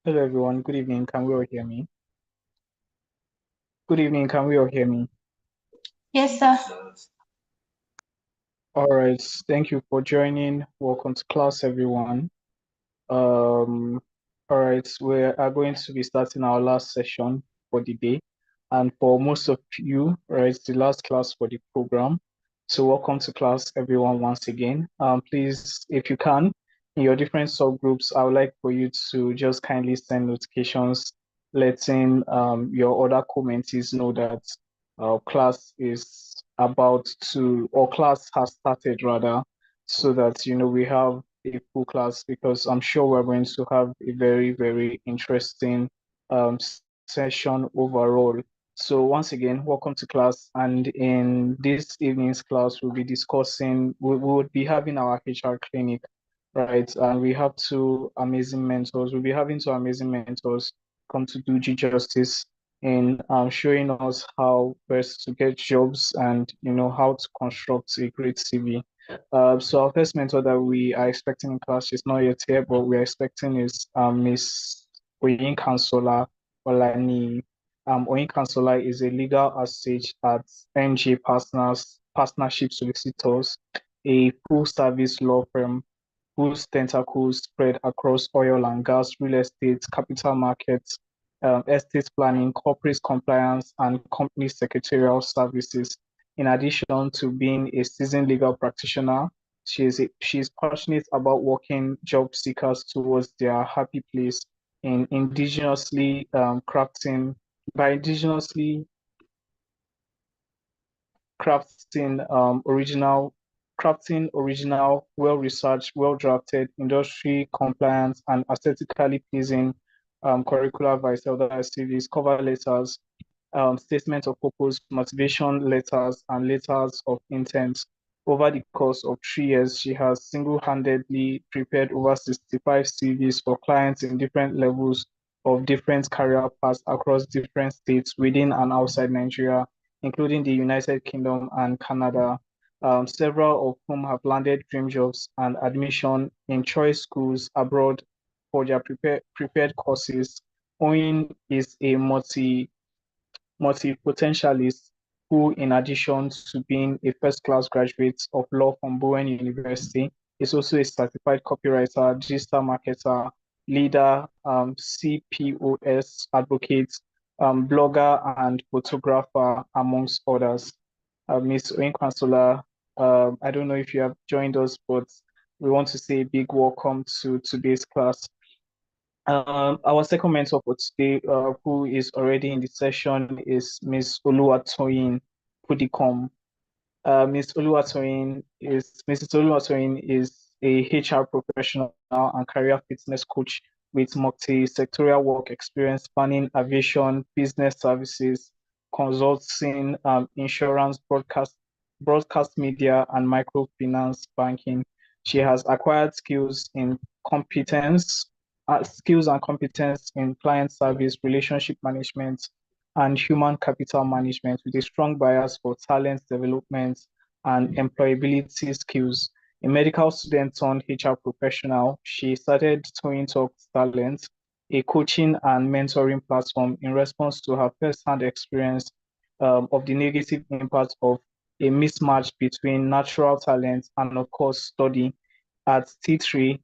Hello everyone, good evening. Can we all hear me? Good evening, can we all hear me? Yes, sir. All right, thank you for joining. Welcome to class, everyone. Um, all right, we are going to be starting our last session for the day. And for most of you, right, it's the last class for the program. So welcome to class, everyone, once again. Please, if you can, in your different subgroups, I would like for you to just kindly send notifications, letting your other commentees know that class is about to, or class has started rather, so that, we have a full class because I'm sure we're going to have a very, very interesting um, session overall. So once again, welcome to class. And in this evening's class, we would be having our HR clinic, right? And we have two amazing mentors. We'll be having two amazing mentors come to do justice in showing us how best to get jobs and, how to construct a great CV. So our first mentor that we are expecting in class is not yet here, but we're expecting is Miss Oyin Kansola Olani. Oyin Kansola is a legal associate at NG Partnership Solicitors, a full service law firm whose tentacles spread across oil and gas, real estate, capital markets, estate planning, corporate compliance, and company secretarial services. In addition to being a seasoned legal practitioner, she is passionate about walking job seekers towards their happy place in indigenously by indigenously crafting original, well-researched, well-drafted, industry compliant, and aesthetically pleasing curricular vital CVs, cover letters, statements of purpose, motivation letters, and letters of intent. Over the course of 3 years, she has single-handedly prepared over 65 CVs for clients in different levels of different career paths across different states within and outside Nigeria, including the United Kingdom and Canada. Several of whom have landed dream jobs and admission in choice schools abroad for their prepared courses. Owen is a multi-potentialist who, in addition to being a first-class graduate of law from Bowen University, is also a certified copywriter, digital marketer, leader, CPOS advocate, blogger, and photographer, amongst others. Ms. Oinkwasola, I don't know if you have joined us, but we want to say a big welcome to today's class. Our second mentor for today, who is already in the session, is Miss Oluwatoyin Pudikom. Mrs. Oluwatoyin is a HR professional and career fitness coach with multi-sectorial work experience spanning aviation, business services, consulting, insurance, broadcast media, and microfinance banking. She has acquired skills and competence in client service, relationship management, and human capital management with a strong bias for talent development and employability skills. A medical student turned HR professional, she started Twin Talks Talent, a coaching and mentoring platform in response to her first-hand experience of the negative impact of a mismatch between natural talent and, of course, study. At T3,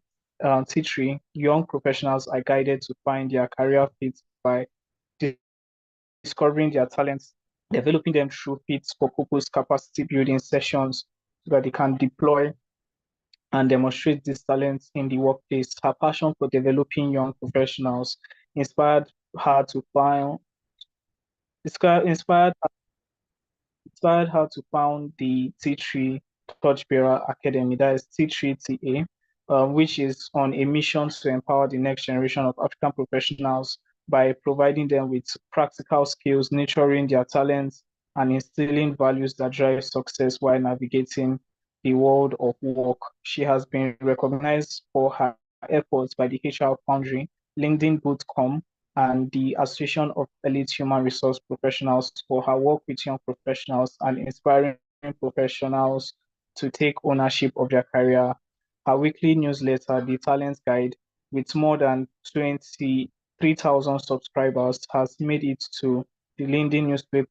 young professionals are guided to find their career fit by discovering their talents, developing them through fit for purpose capacity building sessions so that they can deploy and demonstrate these talents in the workplace. Her passion for developing young professionals inspired her to find inspired inspired her to found the T3 Torchbearer Academy, that is T3TA, which is on a mission to empower the next generation of African professionals by providing them with practical skills, nurturing their talents, and instilling values that drive success while navigating the world of work. She has been recognized for her efforts by the HR Foundry, LinkedIn Bootcom, and the Association of Elite Human Resource Professionals for her work with young professionals and inspiring professionals to take ownership of their career. Her weekly newsletter, The Talent Guide, with more than 20 3,000 subscribers, has made it to the LinkedIn newspaper,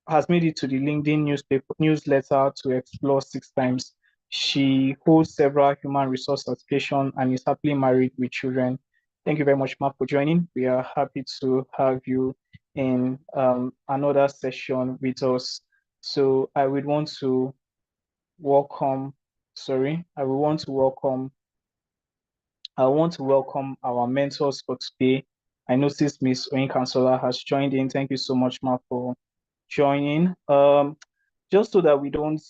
has made it to the LinkedIn newsletter to explore 6 times. She holds several human resource certifications and is happily married with children. Thank you very much, Mark, for joining. We are happy to have you in another session with us. So I would want to welcome, sorry, I want to welcome our mentors for today. I noticed Miss Oinkansola has joined in. Thank you so much, Mark, for joining. Just so that we don't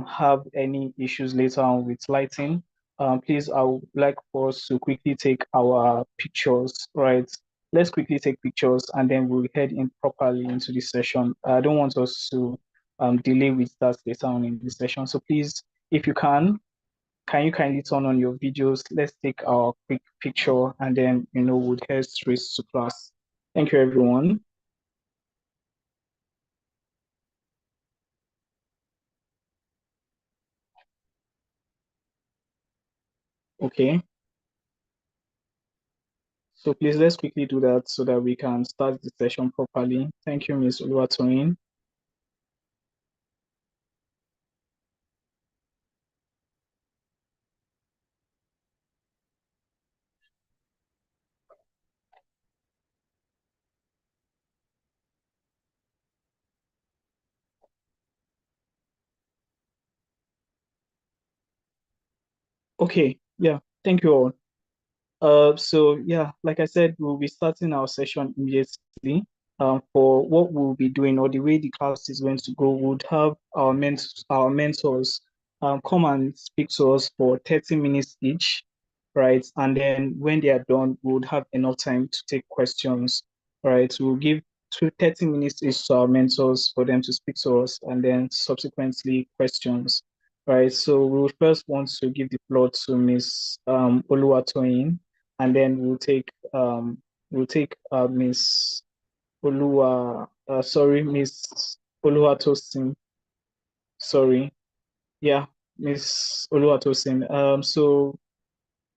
have any issues later on with lighting, please, I would like for us to quickly take our pictures, right? Let's quickly take pictures and then we'll head in properly into the session. I don't want us to delay with that later on in the session. So please, if you can you kindly turn on your videos? Let's take our quick picture and then, we'll head straight to class. Thank you, everyone. Okay. So please let's quickly do that so that we can start the session properly. Thank you, Ms. Oluwatoyin. Okay, yeah, thank you all. So yeah, like I said, we'll be starting our session immediately. For what we'll be doing or the way the class is going to go, we'll have our mentors come and speak to us for 30 minutes each, right? And then when they are done, we'll have enough time to take questions, right? We'll give 30 minutes each to our mentors for them to speak to us and then subsequently questions, right? So we'll first want to give the floor to Miss Oluwatoyin, and then we'll take Miss Miss Oluwatosin. Sorry, yeah, Miss Oluwatosin. So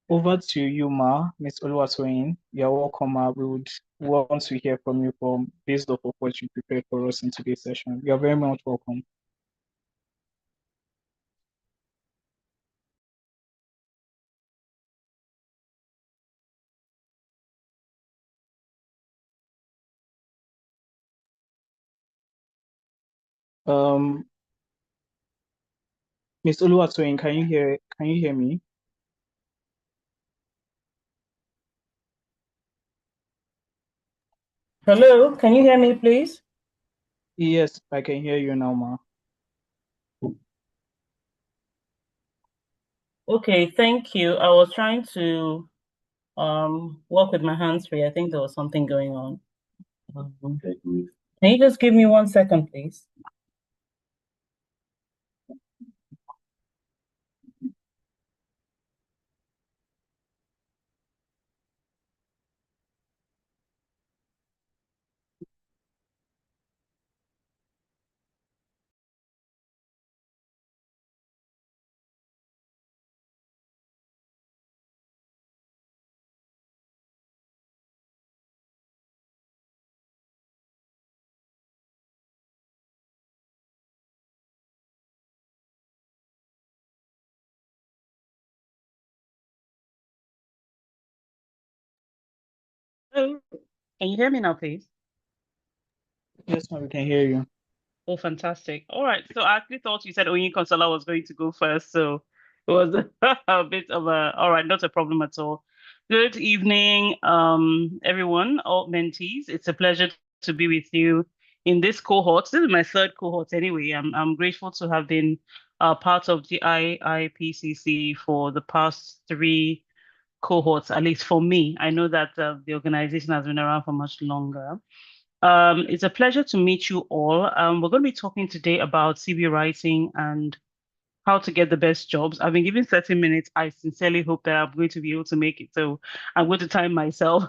over to you, Ma, Miss Oluwatoyin. You're welcome, Ma. We would want to hear from you from based off of what you prepared for us in today's session. You're very much welcome. Um, Miss Oluwatoyin, can you hear me? Hello, can you hear me, please? Yes, I can hear you now, Ma. Okay, thank you. I was trying to work with my hands free. I think there was something going on. Can you just give me 1 second, please? Hello, can you hear me now, please? Yes, Ma, we can hear you. Oh, fantastic. All right. So I actually thought you said Onyin Consola was going to go first. So it was a bit of all right, not a problem at all. Good evening, everyone, all mentees. It's a pleasure to be with you in this cohort. This is my third cohort anyway. I'm grateful to have been part of the IIPCC for the past three cohorts, at least for me. I know that the organization has been around for much longer. It's a pleasure to meet you all. We're going to be talking today about CV writing and how to get the best jobs. I've been given 30 minutes. I sincerely hope that I'm going to be able to make it. So I'm going to time myself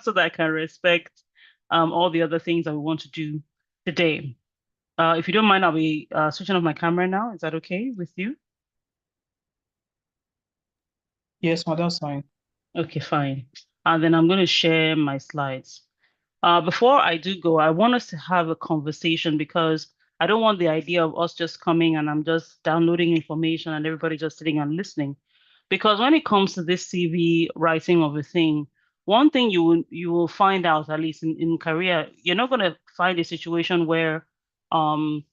so that I can respect all the other things that we want to do today. If you don't mind, I'll be switching off my camera now. Is that okay with you? Yes, Ma, that's fine. Okay, fine. and then I'm going to share my slides. Before I do go, I want us to have a conversation because I don't want the idea of us just coming and I'm just downloading information and everybody just sitting and listening. Because when it comes to this CV writing of a thing, one thing you will find out, at least in career, you're not going to find a situation where um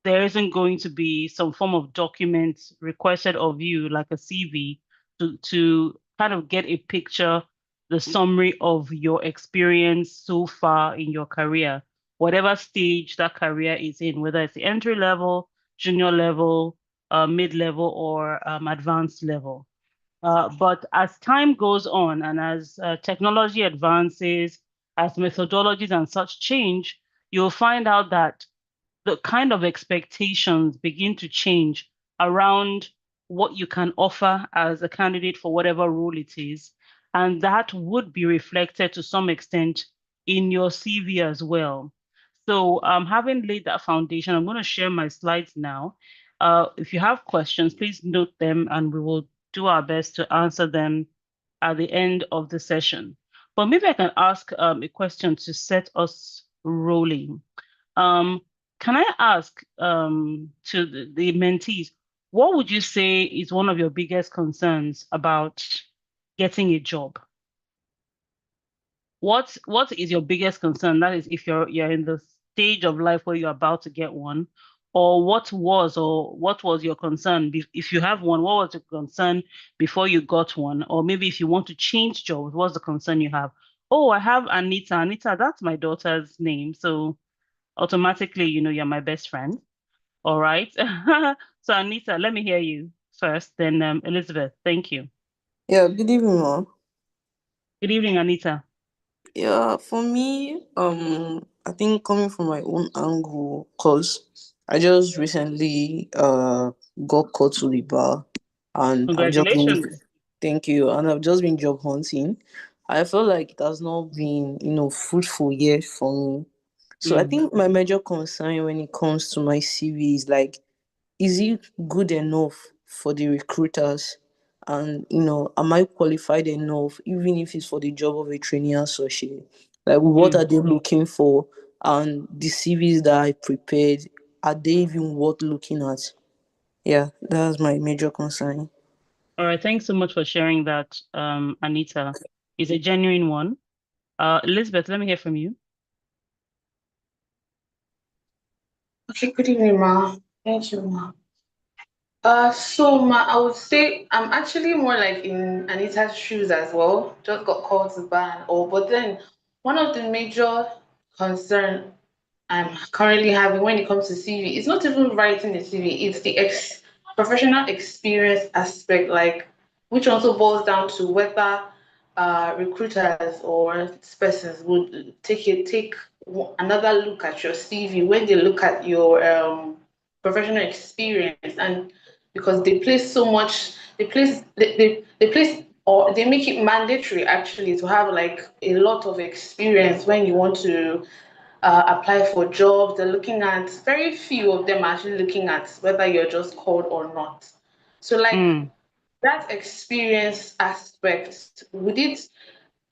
there isn't going to be some form of document requested of you, like a CV, to kind of get a picture, the summary of your experience so far in your career, whatever stage that career is in, whether it's the entry level, junior level, mid level, or advanced level. But as time goes on and as technology advances, as methodologies and such change, you'll find out that the kind of expectations begin to change around what you can offer as a candidate for whatever role it is. And that would be reflected to some extent in your CV as well. So having laid that foundation, I'm going to share my slides now. If you have questions, please note them and we will do our best to answer them at the end of the session. But maybe I can ask a question to set us rolling. Um, can I ask to the mentees, what would you say is one of your biggest concerns about getting a job? What is your biggest concern? That is, if you're in the stage of life where you're about to get one, or what was your concern? If you have one, what was your concern before you got one? Or maybe if you want to change jobs, what's the concern you have? Oh, I have Anita. Anita, that's my daughter's name. So automatically, you're my best friend. All right. So Anita, let me hear you first, then Elizabeth. Thank you. Yeah, good evening, ma. Good evening, Anita. Yeah, for me, I think coming from my own angle, cause I just recently got caught to the bar, and I've just been, Congratulations. thank you, and I've just been job hunting. I feel like it has not been, fruitful yet for me. So I Mm, think my major concern when it comes to my CV is like, is it good enough for the recruiters? And am I qualified enough, even if it's for the job of a trainee associate? Like, what mm. are they looking for? And the CVs that I prepared, are they even worth looking at? Yeah, that's my major concern. All right. Thanks so much for sharing that, Anita. It's a genuine one. Elizabeth, let me hear from you. Okay, good evening, ma. Thank you, ma. So ma, I would say I'm actually more like in Anita's shoes as well. Just got called to ban or but then one of the major concern I'm currently having when it comes to CV, it's not even writing the CV, it's the professional experience aspect, like which also boils down to whether recruiters or persons would take another look at your CV when they look at your professional experience, and because they place so much, they place or they make it mandatory actually to have like a lot of experience when you want to apply for jobs. They're looking at very few of them are actually looking at whether you're just called or not. So like Mm, that experience aspect, would it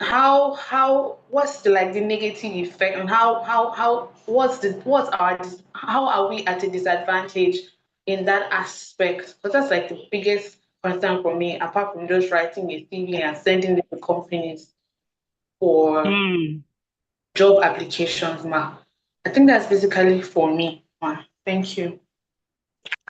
how what's the like the negative effect and how what's our how are we at a disadvantage in that aspect? Because that's like the biggest concern for me, apart from just writing a CV and sending it to companies for mm. job applications, ma. I think that's basically for me, ma. Thank you.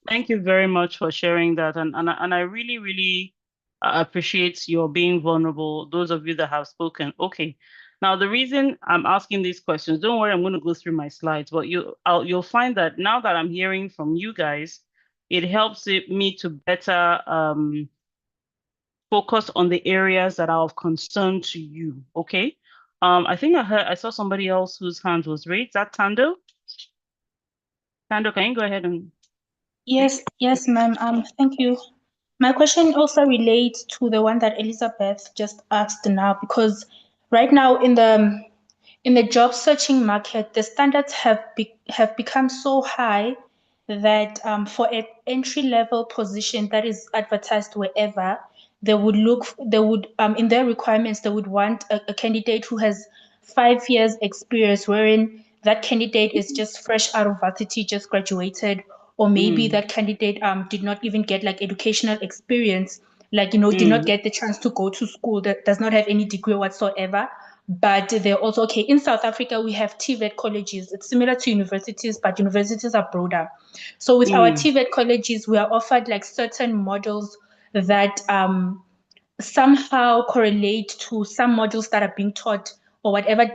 Thank you very much for sharing that. And I really, really appreciate your being vulnerable, those of you that have spoken. Okay. Now, the reason I'm asking these questions, don't worry, I'm going to go through my slides, but you'll find that now that I'm hearing from you guys, it helps me to better focus on the areas that are of concern to you. Okay. I think I saw somebody else whose hand was raised. Is that Tando? Tando, can you go ahead and Yes, speak? yes, ma'am. Thank you. My question also relates to the one that Elizabeth just asked now, because right now in the job searching market, the standards have become so high that for an entry level position that is advertised wherever, they would in their requirements they would want a candidate who has 5 years experience, wherein that candidate is just fresh out of varsity, just graduated, or maybe that candidate did not even get like educational experience, like did not get the chance to go to school, that does not have any degree whatsoever. But they're also okay. In South Africa, we have TVET colleges. It's similar to universities, but universities are broader. So with our TVET colleges, we are offered like certain models that somehow correlate to some modules that are being taught, or whatever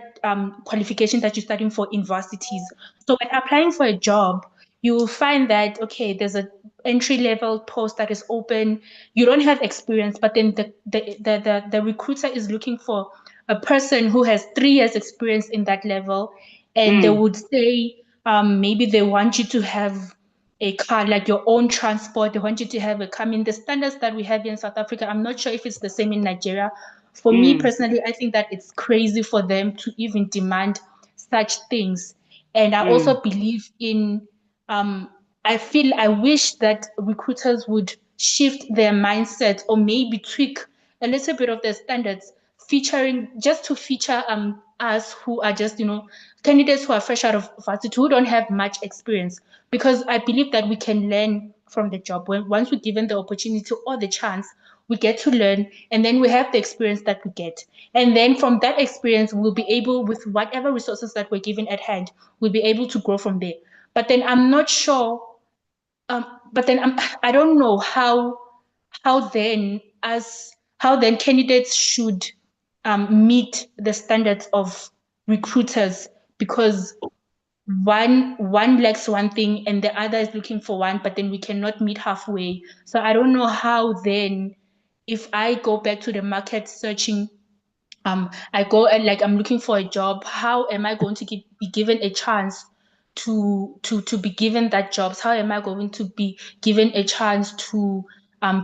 qualification that you're studying for in varsities. So when applying for a job, you will find that, okay, there's a entry level post that is open. You don't have experience, but then the recruiter is looking for a person who has 3 years experience in that level. And they would say, maybe they want you to have a car, like your own transport. They want you to have a car. I mean, the standards that we have here in South Africa, I'm not sure if it's the same in Nigeria. For me personally, I think that it's crazy for them to even demand such things. And I also believe in, I wish that recruiters would shift their mindset, or maybe tweak a little bit of their standards, just to feature us who are just, candidates who are fresh out of varsity, who don't have much experience. Because I believe that we can learn from the job. Once we're given the opportunity or the chance, we get to learn, and then we have the experience that we get. And then from that experience, we'll be able, with whatever resources that we're given at hand, we'll be able to grow from there. But then I'm not sure, I don't know how then as how then candidates should meet the standards of recruiters, because one lacks one thing and the other is looking for one, but then we cannot meet halfway. So I don't know how then, if I go back to the market searching, I go and like I'm looking for a job, how am I going to be given a chance to be given that jobs? How am I going to be given a chance to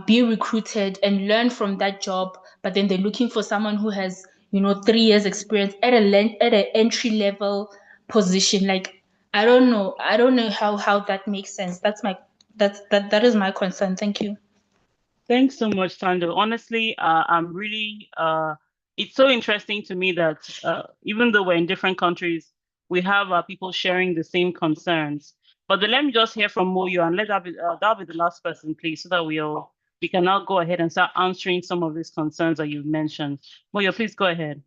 be recruited and learn from that job? But then they're looking for someone who has 3 years experience at an entry level position. Like I don't know how that makes sense. That is my concern. Thank you. Thanks so much, Sando. Honestly, I'm really, it's so interesting to me that even though we're in different countries, we have people sharing the same concerns. But then let me just hear from Moyo, and let that'll be the last person, please, so that we can now go ahead and start answering some of these concerns that you've mentioned. Moyo, please go ahead.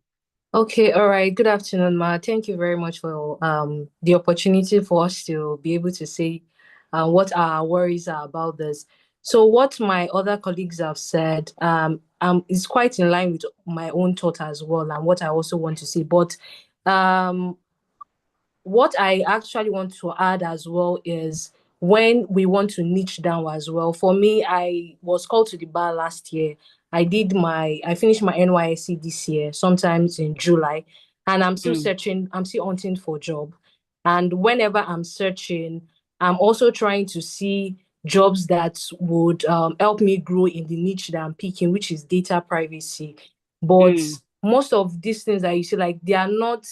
Okay, all right. Good afternoon, Ma. Thank you very much for the opportunity for us to be able to say what our worries are about this. So what my other colleagues have said is quite in line with my own thought as well, and what I also want to say. But what I actually want to add as well is when we want to niche down as well. For me, I was called to the bar last year. I finished my NYSC this year, sometimes in July, and I'm still searching, I'm still hunting for a job. And whenever I'm searching, I'm also trying to see jobs that would help me grow in the niche that I'm picking, which is data privacy. But most of these things that you see, like, they are not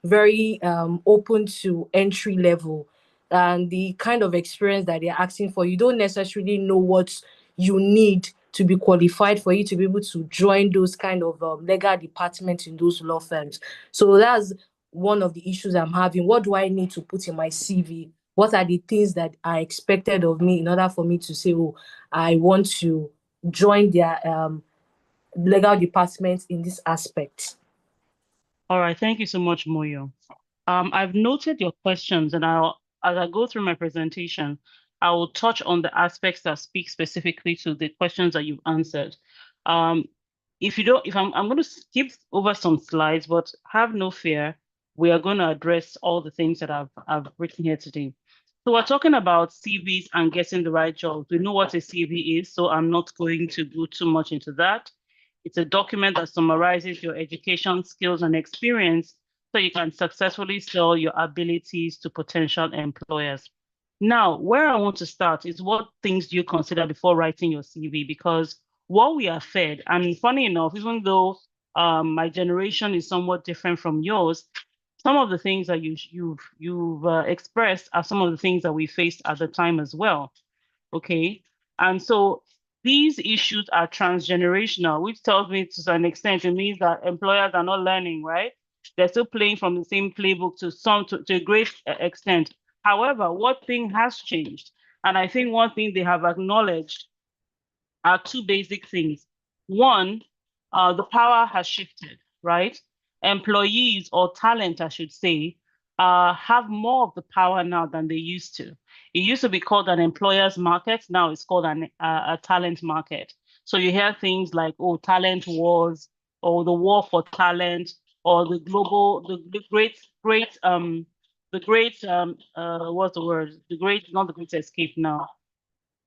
very open to entry level, and the kind of experience that they're asking for, you don't necessarily know what you need to be qualified for you to be able to join those kind of legal departments in those law firms. So that's one of the issues I'm having. What do I need to put in my CV? What are the things that are expected of me in order for me to say, oh, I want to join their legal department in this aspect? All right, thank you so much, Moyo. I've noted your questions, and as I go through my presentation, I will touch on the aspects that speak specifically to the questions that you've answered. If I'm going to skip over some slides, but have no fear, we are going to address all the things that I've written here today. So we're talking about CVs and getting the right jobs. We know what a CV is, so I'm not going to go too much into that. It's a document that summarizes your education, skills, and experience so you can successfully sell your abilities to potential employers. Now, where I want to start is what things do you consider before writing your CV? Because what we are fed, and funny enough, even though my generation is somewhat different from yours, some of the things that you've expressed are some of the things that we faced at the time as well. Okay, and so these issues are transgenerational, which tells me to some extent it means that employers are not learning, right? They're still playing from the same playbook to a great extent. However, what thing has changed? And I think one thing they have acknowledged are two basic things. One, the power has shifted, right? Employees or talent, I should say, have more of the power now than they used to. It used to be called an employer's market. Now it's called a talent market. So you hear things like, oh, talent wars, or the war for talent, or the great, what's the word? Not the great escape now.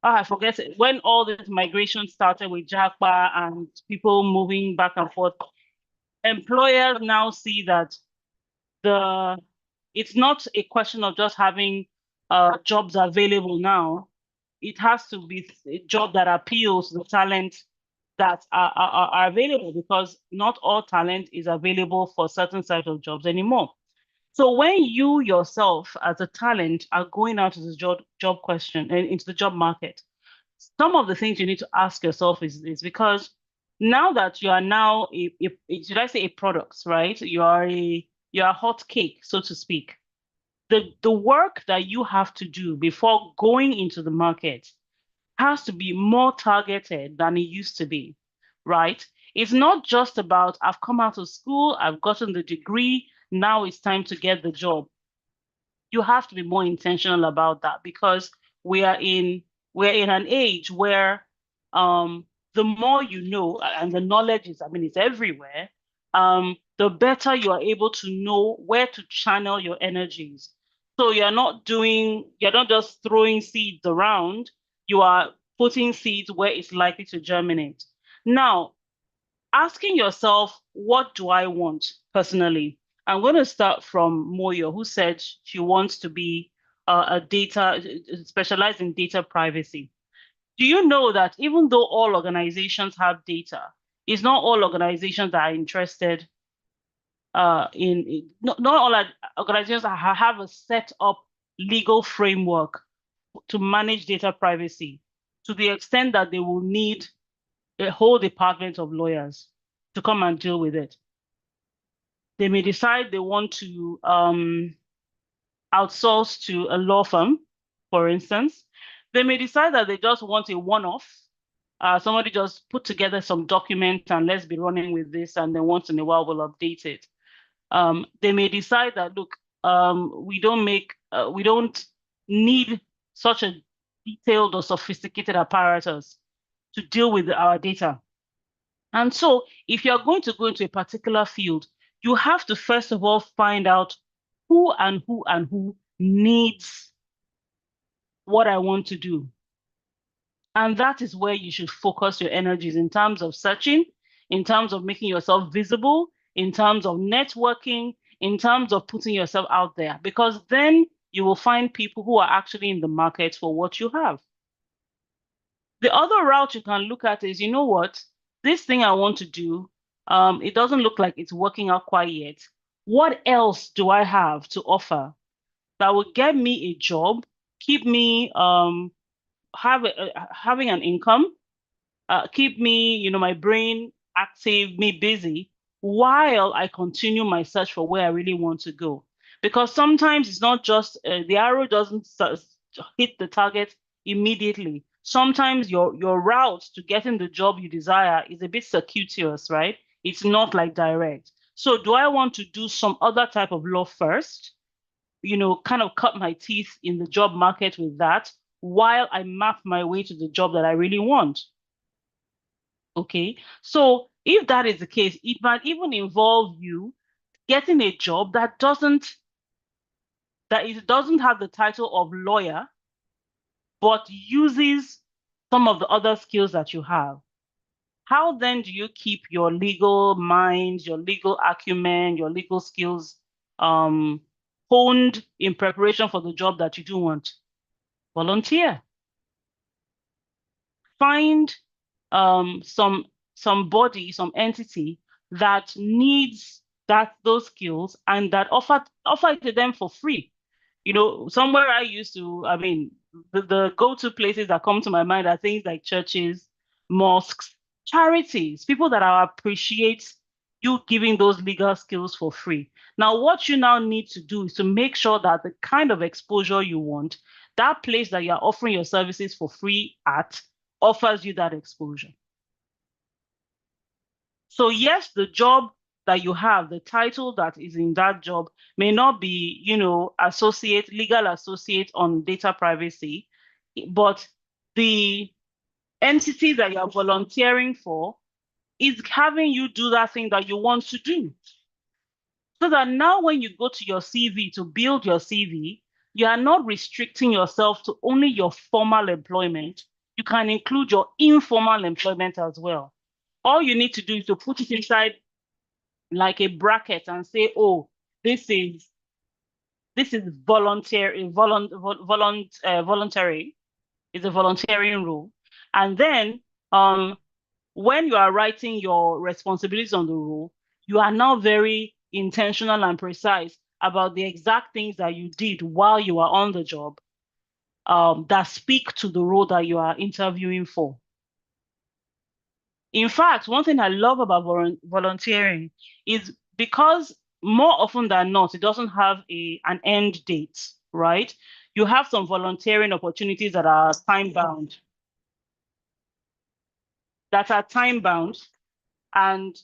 Oh, I forget it. When all this migration started with Jiipcc and people moving back and forth, employers now see that the it's not a question of just having jobs available now. It has to be a job that appeals to the talent that are available, because not all talent is available for certain set of jobs anymore. So when you yourself as a talent are going out to the job question and into the job market, some of the things you need to ask yourself is because now that you are now should I say a product, right? You're a hot cake, so to speak. The work that you have to do before going into the market has to be more targeted than it used to be, right? It's not just about I've come out of school, I've gotten the degree, now it's time to get the job. You have to be more intentional about that, because we are in we're in an age where the more you know, and the knowledge is, I mean, it's everywhere, the better you are able to know where to channel your energies. So you're not just throwing seeds around, you are putting seeds where it's likely to germinate. Now, asking yourself, what do I want personally? I'm going to start from Moyo, who said she wants to be a data specialized in data privacy. Do you know that even though all organizations have data, it's not all organizations that are interested not all organizations have a set up legal framework to manage data privacy, to the extent that they will need a whole department of lawyers to come and deal with it. They may decide they want to outsource to a law firm, for instance. They may decide that they just want a one-off. Somebody just put together some document and let's be running with this, and then once in a while we'll update it. They may decide that, look, we don't need such a detailed or sophisticated apparatus to deal with our data. And so if you're going to go into a particular field, you have to first of all find out who and who needs what I want to do. And that is where you should focus your energies in terms of searching, in terms of making yourself visible, in terms of networking, in terms of putting yourself out there, because then you will find people who are actually in the market for what you have. The other route you can look at is, you know what, this thing I want to do, it doesn't look like it's working out quite yet. What else do I have to offer that will get me a job, keep me having an income, keep me, my brain active, me busy, while I continue my search for where I really want to go. Because sometimes it's not just the arrow doesn't hit the target immediately. Sometimes your route to getting the job you desire is a bit circuitous, right? It's not like direct. So do I want to do some other type of law first? Kind of cut my teeth in the job market with that while I map my way to the job that I really want. Okay, so if that is the case, it might even involve you getting a job that doesn't have the title of lawyer, but uses some of the other skills that you have. How then do you keep your legal mind, your legal acumen, your legal skills honed in preparation for the job that you do want? Volunteer. Find some body, some entity that needs those skills and that offer it to them for free. Somewhere I used to, I mean, the go-to places that come to my mind are things like churches, mosques, charities, people that appreciate you giving those legal skills for free. Now, what you now need to do is to make sure that the kind of exposure you want, that place that you're offering your services for free at, offers you that exposure. So yes, the job that you have, the title that is in that job may not be, associate, legal associate on data privacy, but the entity that you're volunteering for is having you do that thing that you want to do. So that now when you go to your CV to build your CV, you are not restricting yourself to only your formal employment. You can include your informal employment as well. All you need to do is to put it inside like a bracket and say, oh, this is voluntary, voluntary. It's a volunteering role. And then when you are writing your responsibilities on the role, you are now very intentional and precise about the exact things that you did while you are on the job that speak to the role that you are interviewing for. In fact, one thing I love about volunteering is because more often than not, it doesn't have an end date, right? You have some volunteering opportunities that are time bound, and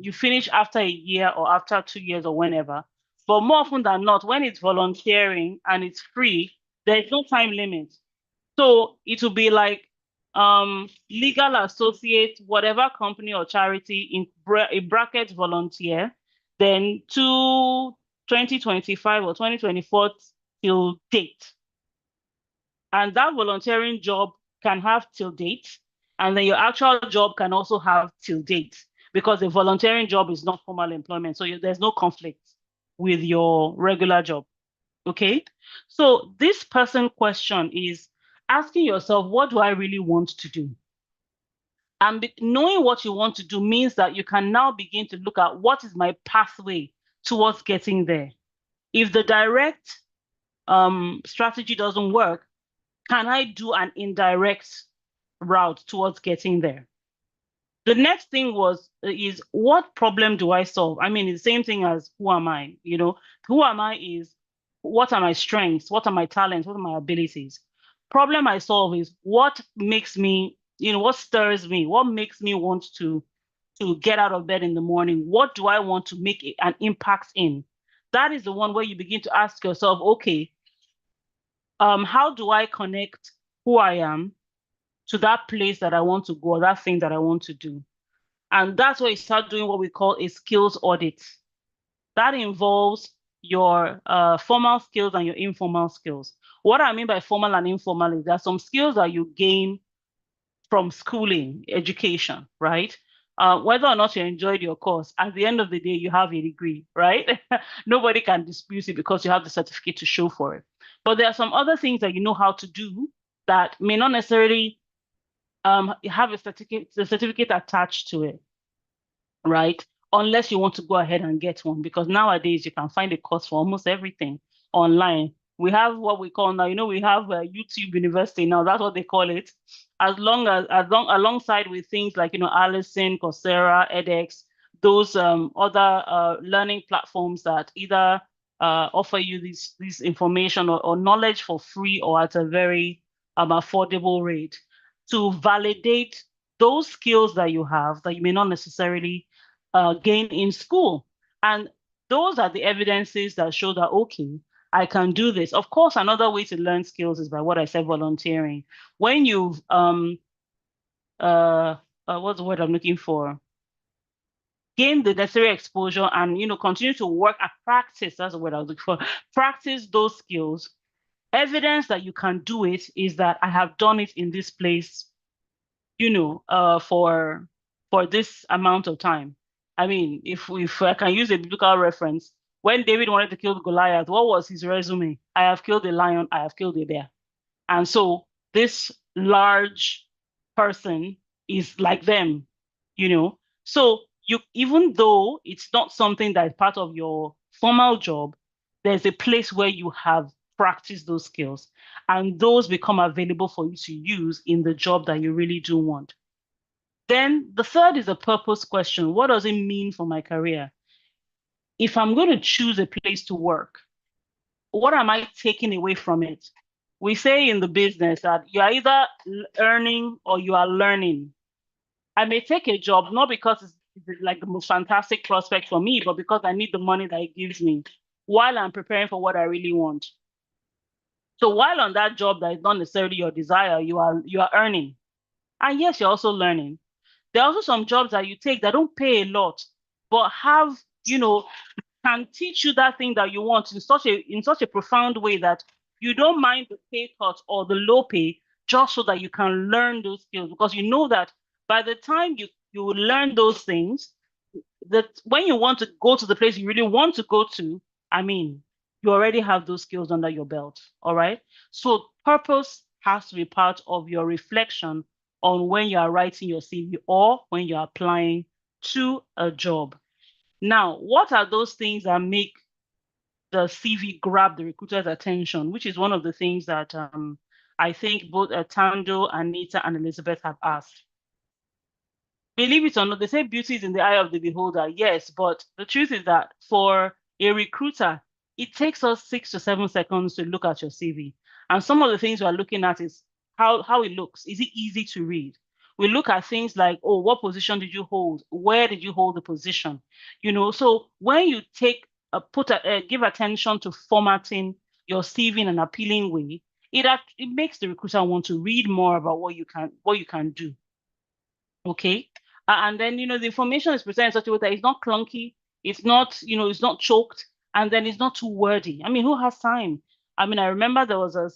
you finish after a year or after 2 years or whenever. But more often than not, when it's volunteering and it's free, there's no time limit. So it will be like legal associate, whatever company or charity in bracket volunteer, then to 2025 or 2024 till date. And that volunteering job can have till date, and then your actual job can also have till date, because the volunteering job is not formal employment. So there's no conflict with your regular job. Okay. So this person question is asking yourself, what do I really want to do? And knowing what you want to do means that you can now begin to look at what is my pathway towards getting there. If the direct strategy doesn't work, can I do an indirect route towards getting there? The next thing is what problem do I solve? I mean, it's the same thing as who am I? Who am I is what are my strengths? What are my talents? What are my abilities? Problem I solve is what makes me, what stirs me? What makes me want to get out of bed in the morning? What do I want to make an impact in? That is the one where you begin to ask yourself, okay, how do I connect who I am to that place that I want to go, or that thing that I want to do? And that's where you start doing what we call a skills audit. That involves your formal skills and your informal skills. What I mean by formal and informal is there are some skills that you gain from schooling, education, right? Whether or not you enjoyed your course, at the end of the day, you have a degree, right? Nobody can dispute it because you have the certificate to show for it. But there are some other things that you know how to do that may not necessarily have a certificate attached to it, right? Unless you want to go ahead and get one, because nowadays you can find a course for almost everything online. We have what we call now, we have YouTube University now. That's what they call it. Alongside with things like Allison, Coursera, edX, those other learning platforms that either offer you this information or knowledge for free or at a very affordable rate to validate those skills that you have that you may not necessarily gain in school. And those are the evidences that show that, okay, I can do this. Of course, another way to learn skills is by what I said, volunteering. When you've, what's the word I'm looking for? Gain the necessary exposure and, continue to work at practice. That's the word I was looking for. Practice those skills. Evidence that you can do it is that I have done it in this place, for this amount of time. I mean, if I can use a biblical reference, when David wanted to kill Goliath, what was his resume? I have killed a lion, I have killed a bear. And so this large person is like them, So even though it's not something that is part of your formal job, there's a place where you have practiced those skills, and those become available for you to use in the job that you really do want. Then the third is a purpose question. What does it mean for my career? If I'm going to choose a place to work, what am I taking away from it? We say in the business that you are either earning or you are learning. I may take a job not because it's like the most fantastic prospect for me, but because I need the money that it gives me while I'm preparing for what I really want. So while on that job that is not necessarily your desire, you are earning. And yes, you're also learning. There are also some jobs that you take that don't pay a lot, but have, can teach you that thing that you want in such a profound way that you don't mind the pay cut or the low pay, just so that you can learn those skills, because you know that by the time you will learn those things, that when you want to go to the place you really want to go to, I mean, you already have those skills under your belt. All right. So purpose has to be part of your reflection on when you are writing your CV or when you're applying to a job. Now, what are those things that make the CV grab the recruiter's attention, which is one of the things that I think both Tando, Anita, and Elizabeth have asked. Believe it or not, they say beauty is in the eye of the beholder. Yes, but the truth is that for a recruiter, it takes us 6 to 7 seconds to look at your CV. And some of the things we're looking at is how it looks. Is it easy to read? We look at things like, oh, what position did you hold? Where did you hold the position? So when you give attention to formatting your CV in an appealing way, it makes the recruiter want to read more about what you can do. Okay. And then, the information is presented in such a way that it's not clunky, it's not choked, and then it's not too wordy. I mean, who has time? I mean, I remember there was a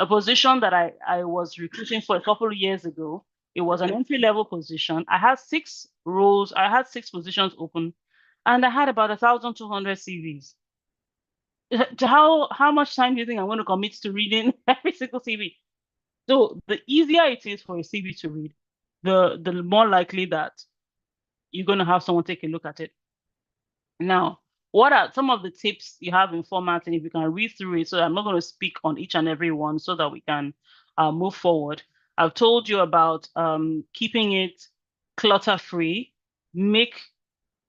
position that I was recruiting for a couple of years ago. It was an entry-level position. I had 6 roles, I had 6 positions open, and I had about 1,200 CVs. How much time do you think I'm going to commit to reading every single CV? So the easier it is for a CV to read, the more likely that you're going to have someone take a look at it. Now, what are some of the tips you have in formatting? If you can read through it, so I'm not going to speak on each and every one so that we can move forward. I've told you about keeping it clutter-free, make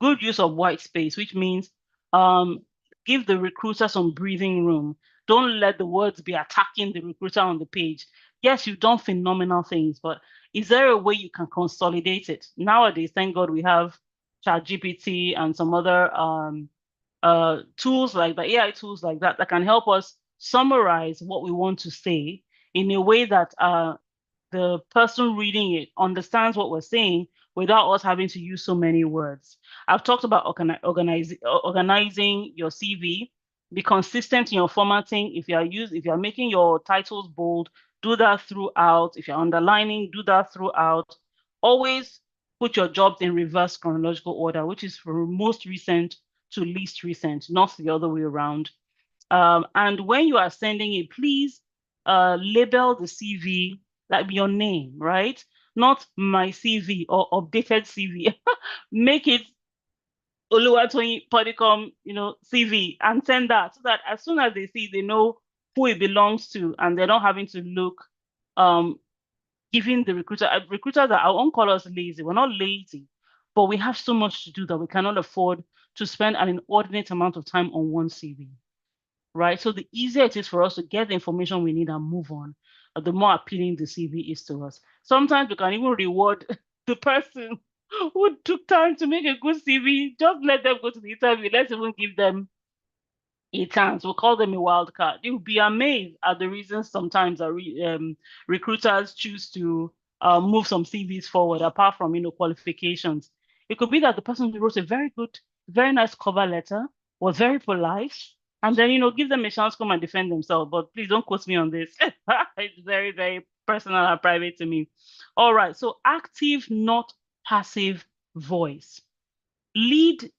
good use of white space, which means um, give the recruiter some breathing room. Don't let the words be attacking the recruiter on the page. Yes, you've done phenomenal things, but is there a way you can consolidate it? Nowadays, thank God we have Jiipcc and some other tools like that, AI tools like that can help us summarize what we want to say in a way that the person reading it understands what we're saying without us having to use so many words. I've talked about organizing your CV. Be consistent in your formatting. If you're making your titles bold, do that throughout. If you're underlining, do that throughout. Always put your jobs in reverse chronological order, which is from most recent to least recent, not the other way around. And when you are sending it, please label the CV like your name, right? Not my CV or updated CV. Make it Oluwatoyin Podicom, CV, and send that so that as soon as they see, they know who it belongs to, and they're not having to look, giving the recruiters that I won't call us lazy. We're not lazy, but we have so much to do that we cannot afford to spend an inordinate amount of time on one CV. Right? So the easier it is for us to get the information we need and move on, the more appealing the CV is to us. Sometimes we can even reward the person who took time to make a good CV. Just let them go to the interview. Let's even give them a chance. We'll call them a wild card. You'll be amazed at the reasons sometimes that recruiters choose to move some CVs forward, apart from qualifications. It could be that the person wrote a very good, very nice cover letter, was very polite, and then give them a chance to come and defend themselves. But please don't quote me on this. It's very, very personal and private to me. All right. So active, not passive voice. Lead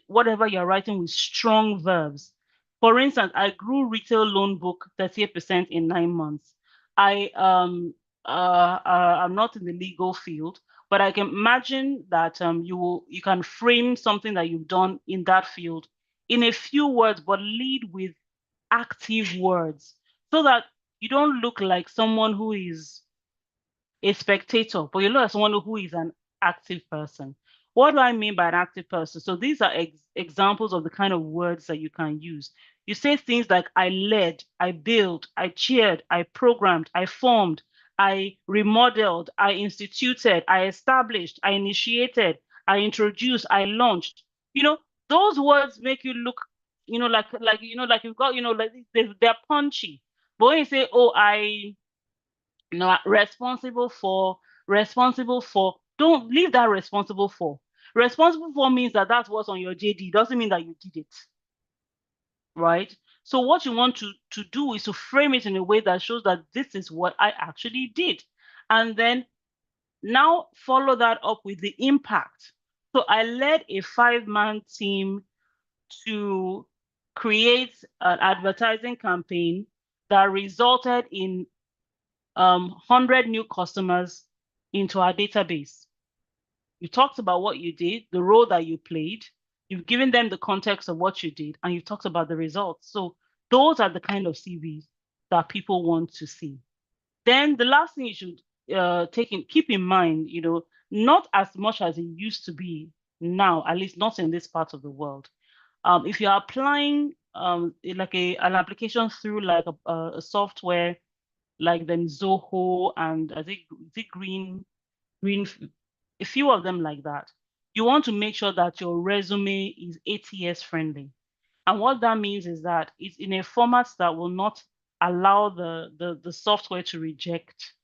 whatever you're writing with strong verbs. For instance, I grew retail loan book 38% in 9 months. I'm not in the legal field, but I can imagine that you can frame something that you've done in that field in a few words, but lead with active words so that you don't look like someone who is a spectator, but you look at someone who is an active person. What do I mean by an active person? So these are examples of the kind of words that you can use. You say things like I led, I built, I cheered, I programmed, I formed, I remodeled, I instituted, I established, I initiated, I introduced, I launched. Those words make you look, like you've got, like they're punchy. But when you say, oh, responsible for, don't leave that responsible for. Responsible for means that that's what's on your JD. Doesn't mean that you did it, right? So what you want to do is to frame it in a way that shows that this is what I actually did. And then now follow that up with the impact. So I led a 5-man team to create an advertising campaign that resulted in 100 new customers into our database. You talked about what you did, the role that you played, you've given them the context of what you did, and you've talked about the results. So those are the kind of CVs that people want to see. Then the last thing you should keep in mind, not as much as it used to be now, at least not in this part of the world. If you're applying like an application through like a software like then Zoho and I think Green, a few of them like that. You want to make sure that your resume is ATS friendly. And what that means is that it's in a format that will not allow the software to reject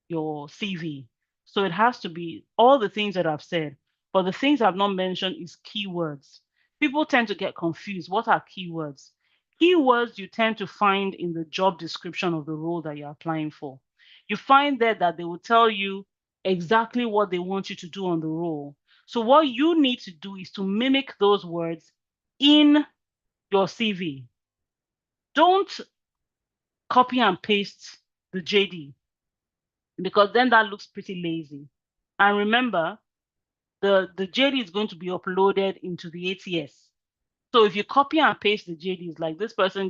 your CV. So it has to be all the things that I've said, but the things I've not mentioned is keywords. People tend to get confused. What are keywords? Keywords you tend to find in the job description of the role that you're applying for. You find there that they will tell you exactly what they want you to do on the role. So what you need to do is to mimic those words in your CV. Don't copy and paste the JD, because then that looks pretty lazy. And remember, the JD is going to be uploaded into the ATS. So if you copy and paste the JDs, like this person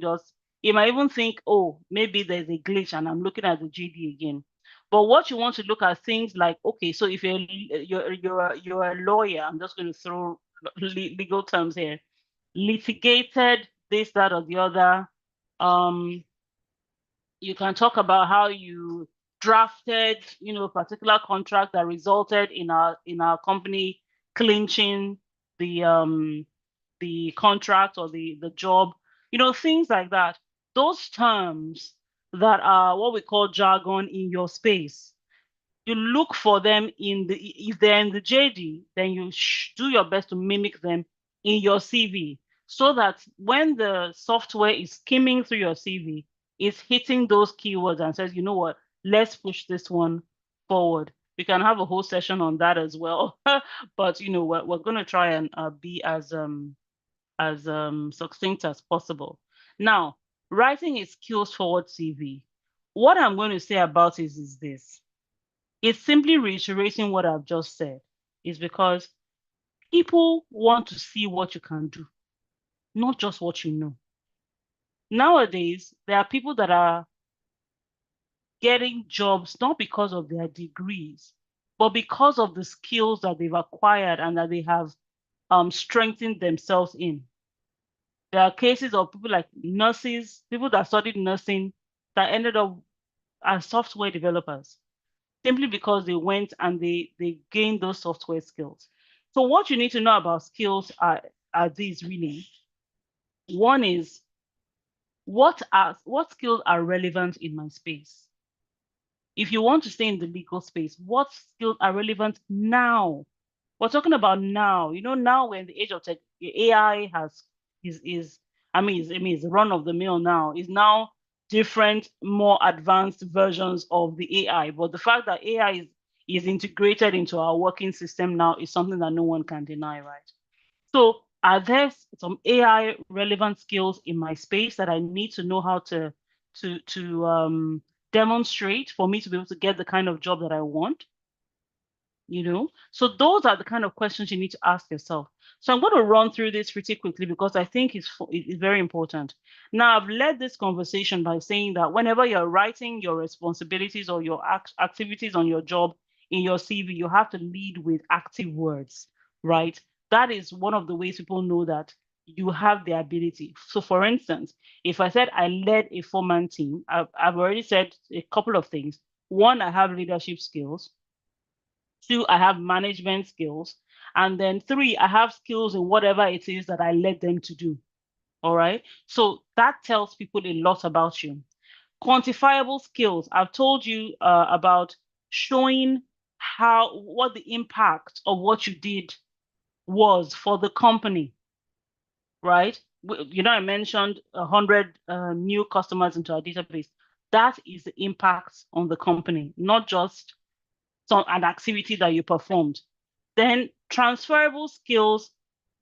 you might even think, oh, maybe there's a glitch and I'm looking at the JD again. But what you want to look at things like, okay, so if you're a lawyer, I'm just going to throw legal terms here, litigated this, that, or the other. You can talk about how you drafted, a particular contract that resulted in our company clinching the contract or the job, things like that. Those terms that are what we call jargon in your space, you look for them if they're in the JD, then you do your best to mimic them in your CV, so that when the software is skimming through your CV, it's hitting those keywords and says, you know what, let's push this one forward. We can have a whole session on that as well. But we're going to try and be as succinct as possible. Now, writing a skills forward CV. What I'm going to say about it is this. It's simply reiterating what I've just said. Is because people want to see what you can do, not just what you know. Nowadays, there are people that are getting jobs not because of their degrees, but because of the skills that they've acquired and that they have strengthened themselves in. There are cases of people like nurses, people that studied nursing that ended up as software developers simply because they went and they gained those software skills. So what you need to know about skills are these really. One is what skills are relevant in my space? If you want to stay in the legal space, what skills are relevant now? We're talking about now. Now we're in the age of tech. AI is run of the mill now. Is now different, more advanced versions of the AI. But the fact that AI is integrated into our working system now is something that no one can deny, right? So are there some AI relevant skills in my space that I need to know how to demonstrate for me to be able to get the kind of job that I want? So those are the kind of questions you need to ask yourself. So I'm going to run through this pretty quickly because I think it's very important. Now, I've led this conversation by saying that whenever you're writing your responsibilities or your activities on your job in your CV, you have to lead with active words, right? That is one of the ways people know that you have the ability. So for instance, if I said I led a 4-man team, I've already said a couple of things. One, I have leadership skills. 2, I have management skills. And then 3, I have skills in whatever it is that I led them to do. All right. So that tells people a lot about you. Quantifiable skills. I've told you about showing what the impact of what you did was for the company, right? I mentioned 100 new customers into our database. That is the impact on the company, not just an activity that you performed. Then transferable skills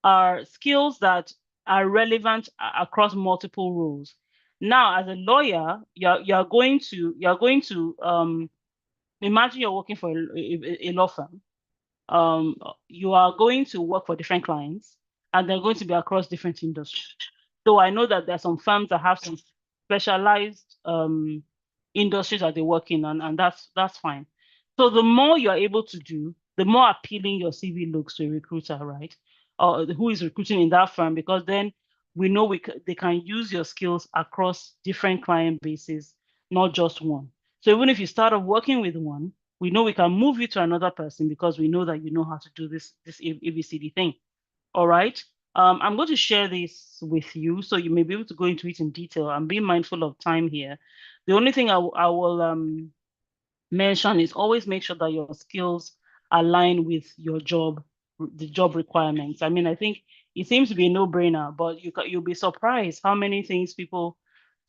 are skills that are relevant across multiple roles. Now, as a lawyer, you're going to imagine you're working for a law firm. You are going to work for different clients, and they're going to be across different industries. So I know that there are some firms that have some specialized industries that they work in, and that's fine. So the more you're able to do, the more appealing your CV looks to a recruiter, right? Or who is recruiting in that firm, because then we know they can use your skills across different client bases, not just one. So even if you start off working with one, we know we can move you to another person because we know that you know how to do this ABCD thing. All right. I'm going to share this with you so you may be able to go into it in detail. I'm being mindful of time here. The only thing I will mention is always make sure that your skills align with your job, the job requirements. I mean, I think it seems to be a no-brainer, but you'll be surprised how many things people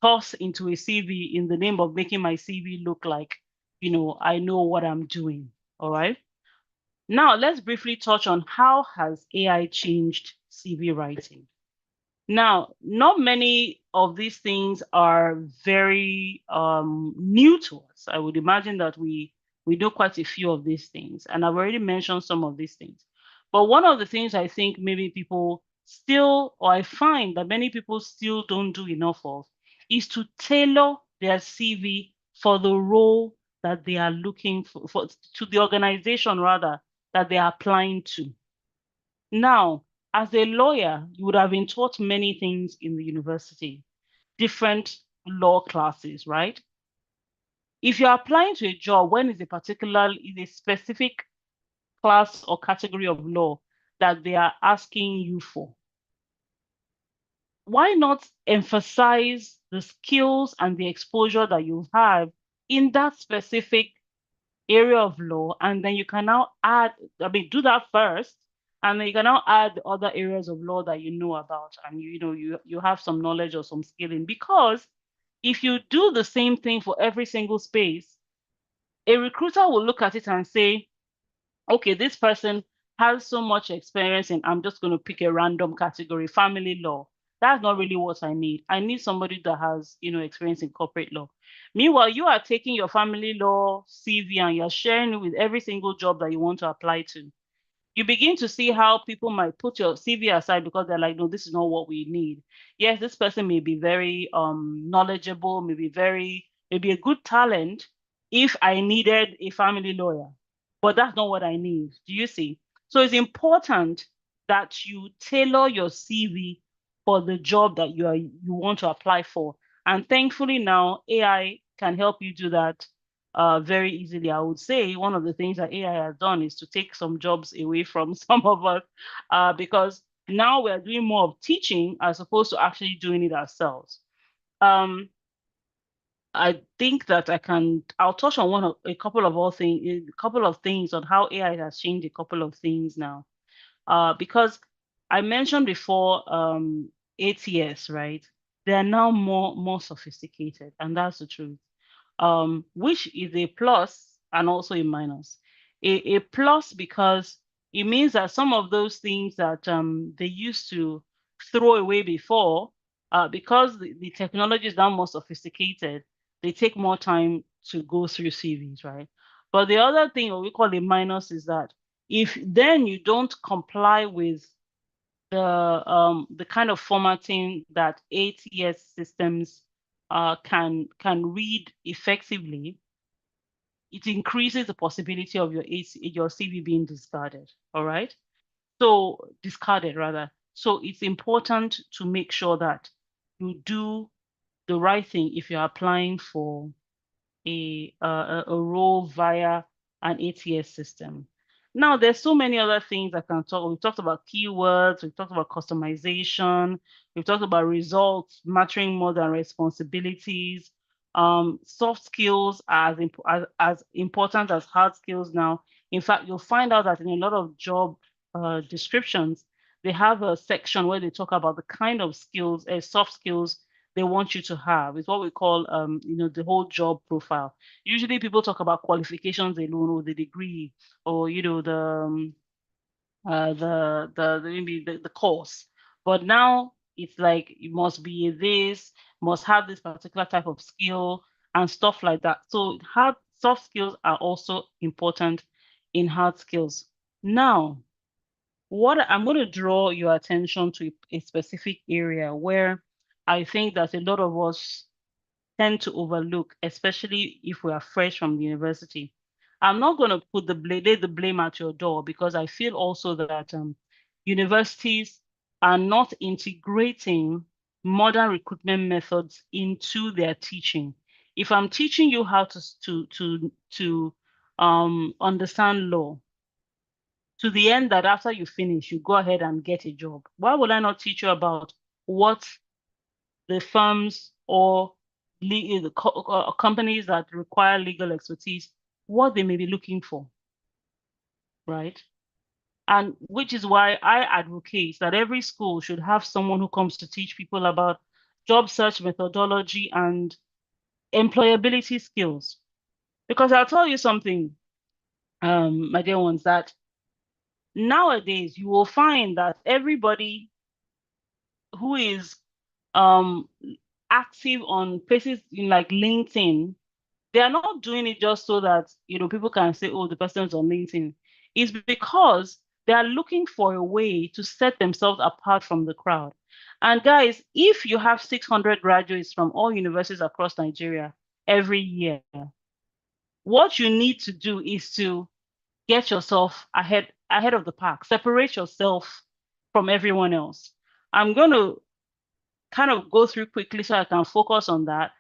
toss into a CV in the name of making my CV look like, I know what I'm doing. All right. Now let's briefly touch on how has AI changed CV writing. Now, not many of these things are very new to us. I would imagine that we know quite a few of these things, and I've already mentioned some of these things. But one of the things I think maybe people still, or I find that many people still don't do enough of, is to tailor their CV for the role that they are looking for to the organization rather that they are applying to. Now, as a lawyer, you would have been taught many things in the university, different law classes, right? If you're applying to a job, when is a specific class or category of law that they are asking you for? Why not emphasize the skills and the exposure that you have in that specific area of law, and then you can now do that first, and then you can now add the other areas of law that you know about, and you have some knowledge or some skilling. Because if you do the same thing for every single space, a recruiter will look at it and say, okay, this person has so much experience in, I'm just going to pick a random category, family law. That's not really what I need. I need somebody that has, experience in corporate law. Meanwhile, you are taking your family law CV and you're sharing it with every single job that you want to apply to. You begin to see how people might put your CV aside because they're like, no, this is not what we need. Yes, this person may be very knowledgeable, maybe a good talent if I needed a family lawyer, but that's not what I need. Do you see? So it's important that you tailor your CV for the job that you want to apply for. And thankfully now AI can help you do that very easily. I would say one of the things that AI has done is to take some jobs away from some of us because now we're doing more of teaching as opposed to actually doing it ourselves. I think that I'll touch on a couple of things on how AI has changed a couple of things now. Because I mentioned before ATS, right? They are now more sophisticated, and that's the truth. Which is a plus and also a minus. A plus because it means that some of those things that they used to throw away before, because the technology is now more sophisticated, they take more time to go through CVs, right? But the other thing, what we call a minus, is that if then you don't comply with the kind of formatting that ATS systems can read effectively, it increases the possibility of your CV being discarded. All right. So discarded rather. So it's important to make sure that you do the right thing if you're applying for a role via an ATS system. Now, there's so many other things I can talk. We've talked about keywords, we've talked about customization, we've talked about results mattering more than responsibilities. Soft skills are as important as hard skills now. In fact, you'll find out that in a lot of job descriptions, they have a section where they talk about the kind of skills, soft skills they want you to have. It's what we call, the whole job profile. Usually people talk about qualifications alone, or the degree, or, maybe the course. But now it's like you must be this, must have this particular type of skill and stuff like that. So soft skills are also important in hard skills. Now, what I'm going to draw your attention to a specific area where I think that a lot of us tend to overlook, especially if we are fresh from the university. I'm not going to lay the blame at your door, because I feel also that universities are not integrating modern recruitment methods into their teaching. If I'm teaching you how to understand law, to the end that after you finish, you go ahead and get a job, why would I not teach you about what the firms or companies that require legal expertise, what they may be looking for, right? And which is why I advocate that every school should have someone who comes to teach people about job search methodology and employability skills. Because I'll tell you something, my dear ones, that nowadays you will find that everybody who is um, active on places like LinkedIn, they are not doing it just so that people can say, oh, the person's on LinkedIn. It's because they are looking for a way to set themselves apart from the crowd. And guys, if you have 600 graduates from all universities across Nigeria every year, what you need to do is to get yourself ahead of the pack, separate yourself from everyone else. I'm going to kind of go through quickly so I can focus on that.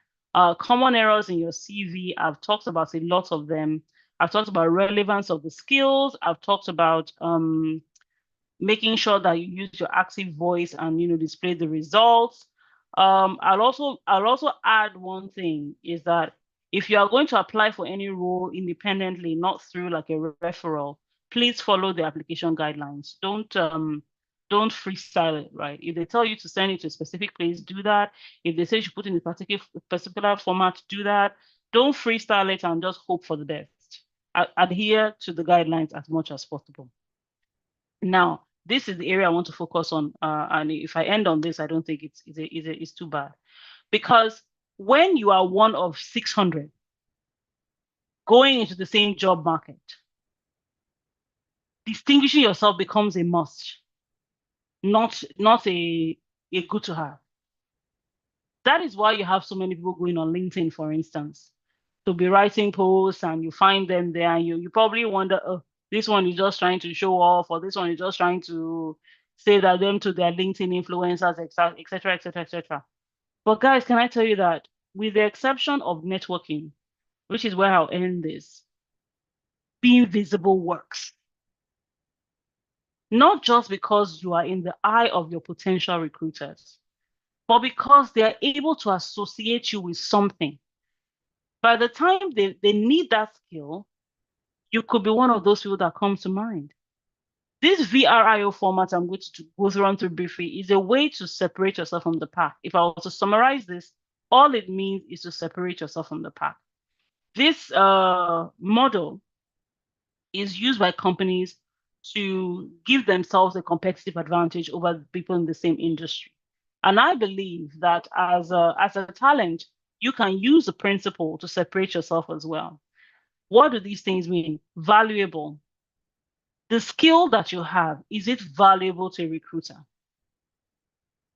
Common errors in your CV, I've talked about a lot of them. I've talked about relevance of the skills. I've talked about making sure that you use your active voice and display the results. I'll also add one thing, is that if you are going to apply for any role independently, not through like a referral, please follow the application guidelines. Don't freestyle it, right? If they tell you to send it to a specific place, do that. If they say you should put in a particular format, do that. Don't freestyle it and just hope for the best. Adhere to the guidelines as much as possible. Now, this is the area I want to focus on, and if I end on this, I don't think it's too bad, because when you are one of 600 going into the same job market, distinguishing yourself becomes a must, not a good to have. That is why you have so many people going on LinkedIn, for instance, to be writing posts, and you find them there, and you probably wonder, oh, this one is just trying to show off, or this one is just trying to say that them to their LinkedIn influencers, etc., etc., etc. But guys, can I tell you that with the exception of networking, which is where I'll end this, being visible works. Not just because you are in the eye of your potential recruiters, but because they are able to associate you with something. By the time they need that skill, you could be one of those people that comes to mind. This VRIO format I'm going to go through briefly is a way to separate yourself from the pack. If I was to summarize this, all it means is to separate yourself from the pack. This model is used by companies to give themselves a competitive advantage over people in the same industry. And I believe that as a talent, you can use the principle to separate yourself as well. What do these things mean? Valuable. The skill that you have, is it valuable to a recruiter?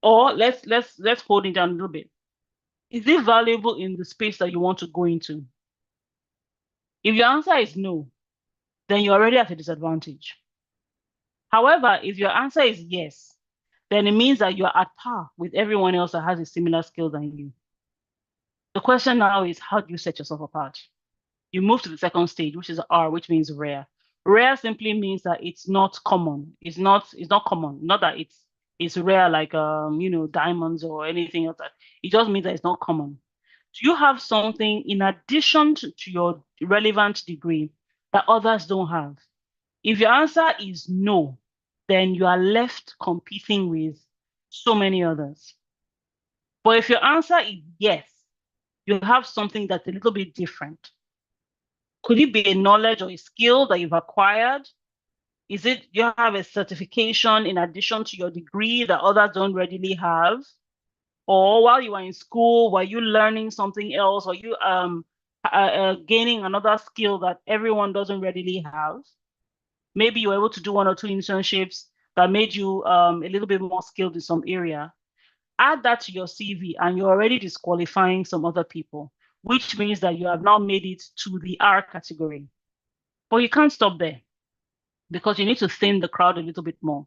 Or let's hold it down a little bit. Is it valuable in the space that you want to go into? If your answer is no, then you're already at a disadvantage. However, if your answer is yes, then it means that you're at par with everyone else that has a similar skill than you. The question now is, how do you set yourself apart? You move to the second stage, which is R, which means rare. Rare simply means that it's not common. It's not common. Not that it's rare like diamonds or anything else. It just means that it's not common. Do you have something in addition to your relevant degree that others don't have? If your answer is no, then you are left competing with so many others. But if your answer is yes, you have something that's a little bit different. Could it be a knowledge or a skill that you've acquired? Is it you have a certification in addition to your degree that others don't readily have? Or while you were in school, were you learning something else? Or you gaining another skill that everyone doesn't readily have? Maybe you were able to do one or two internships that made you a little bit more skilled in some area. Add that to your CV and you're already disqualifying some other people, which means that you have now made it to the R category. But you can't stop there because you need to thin the crowd a little bit more.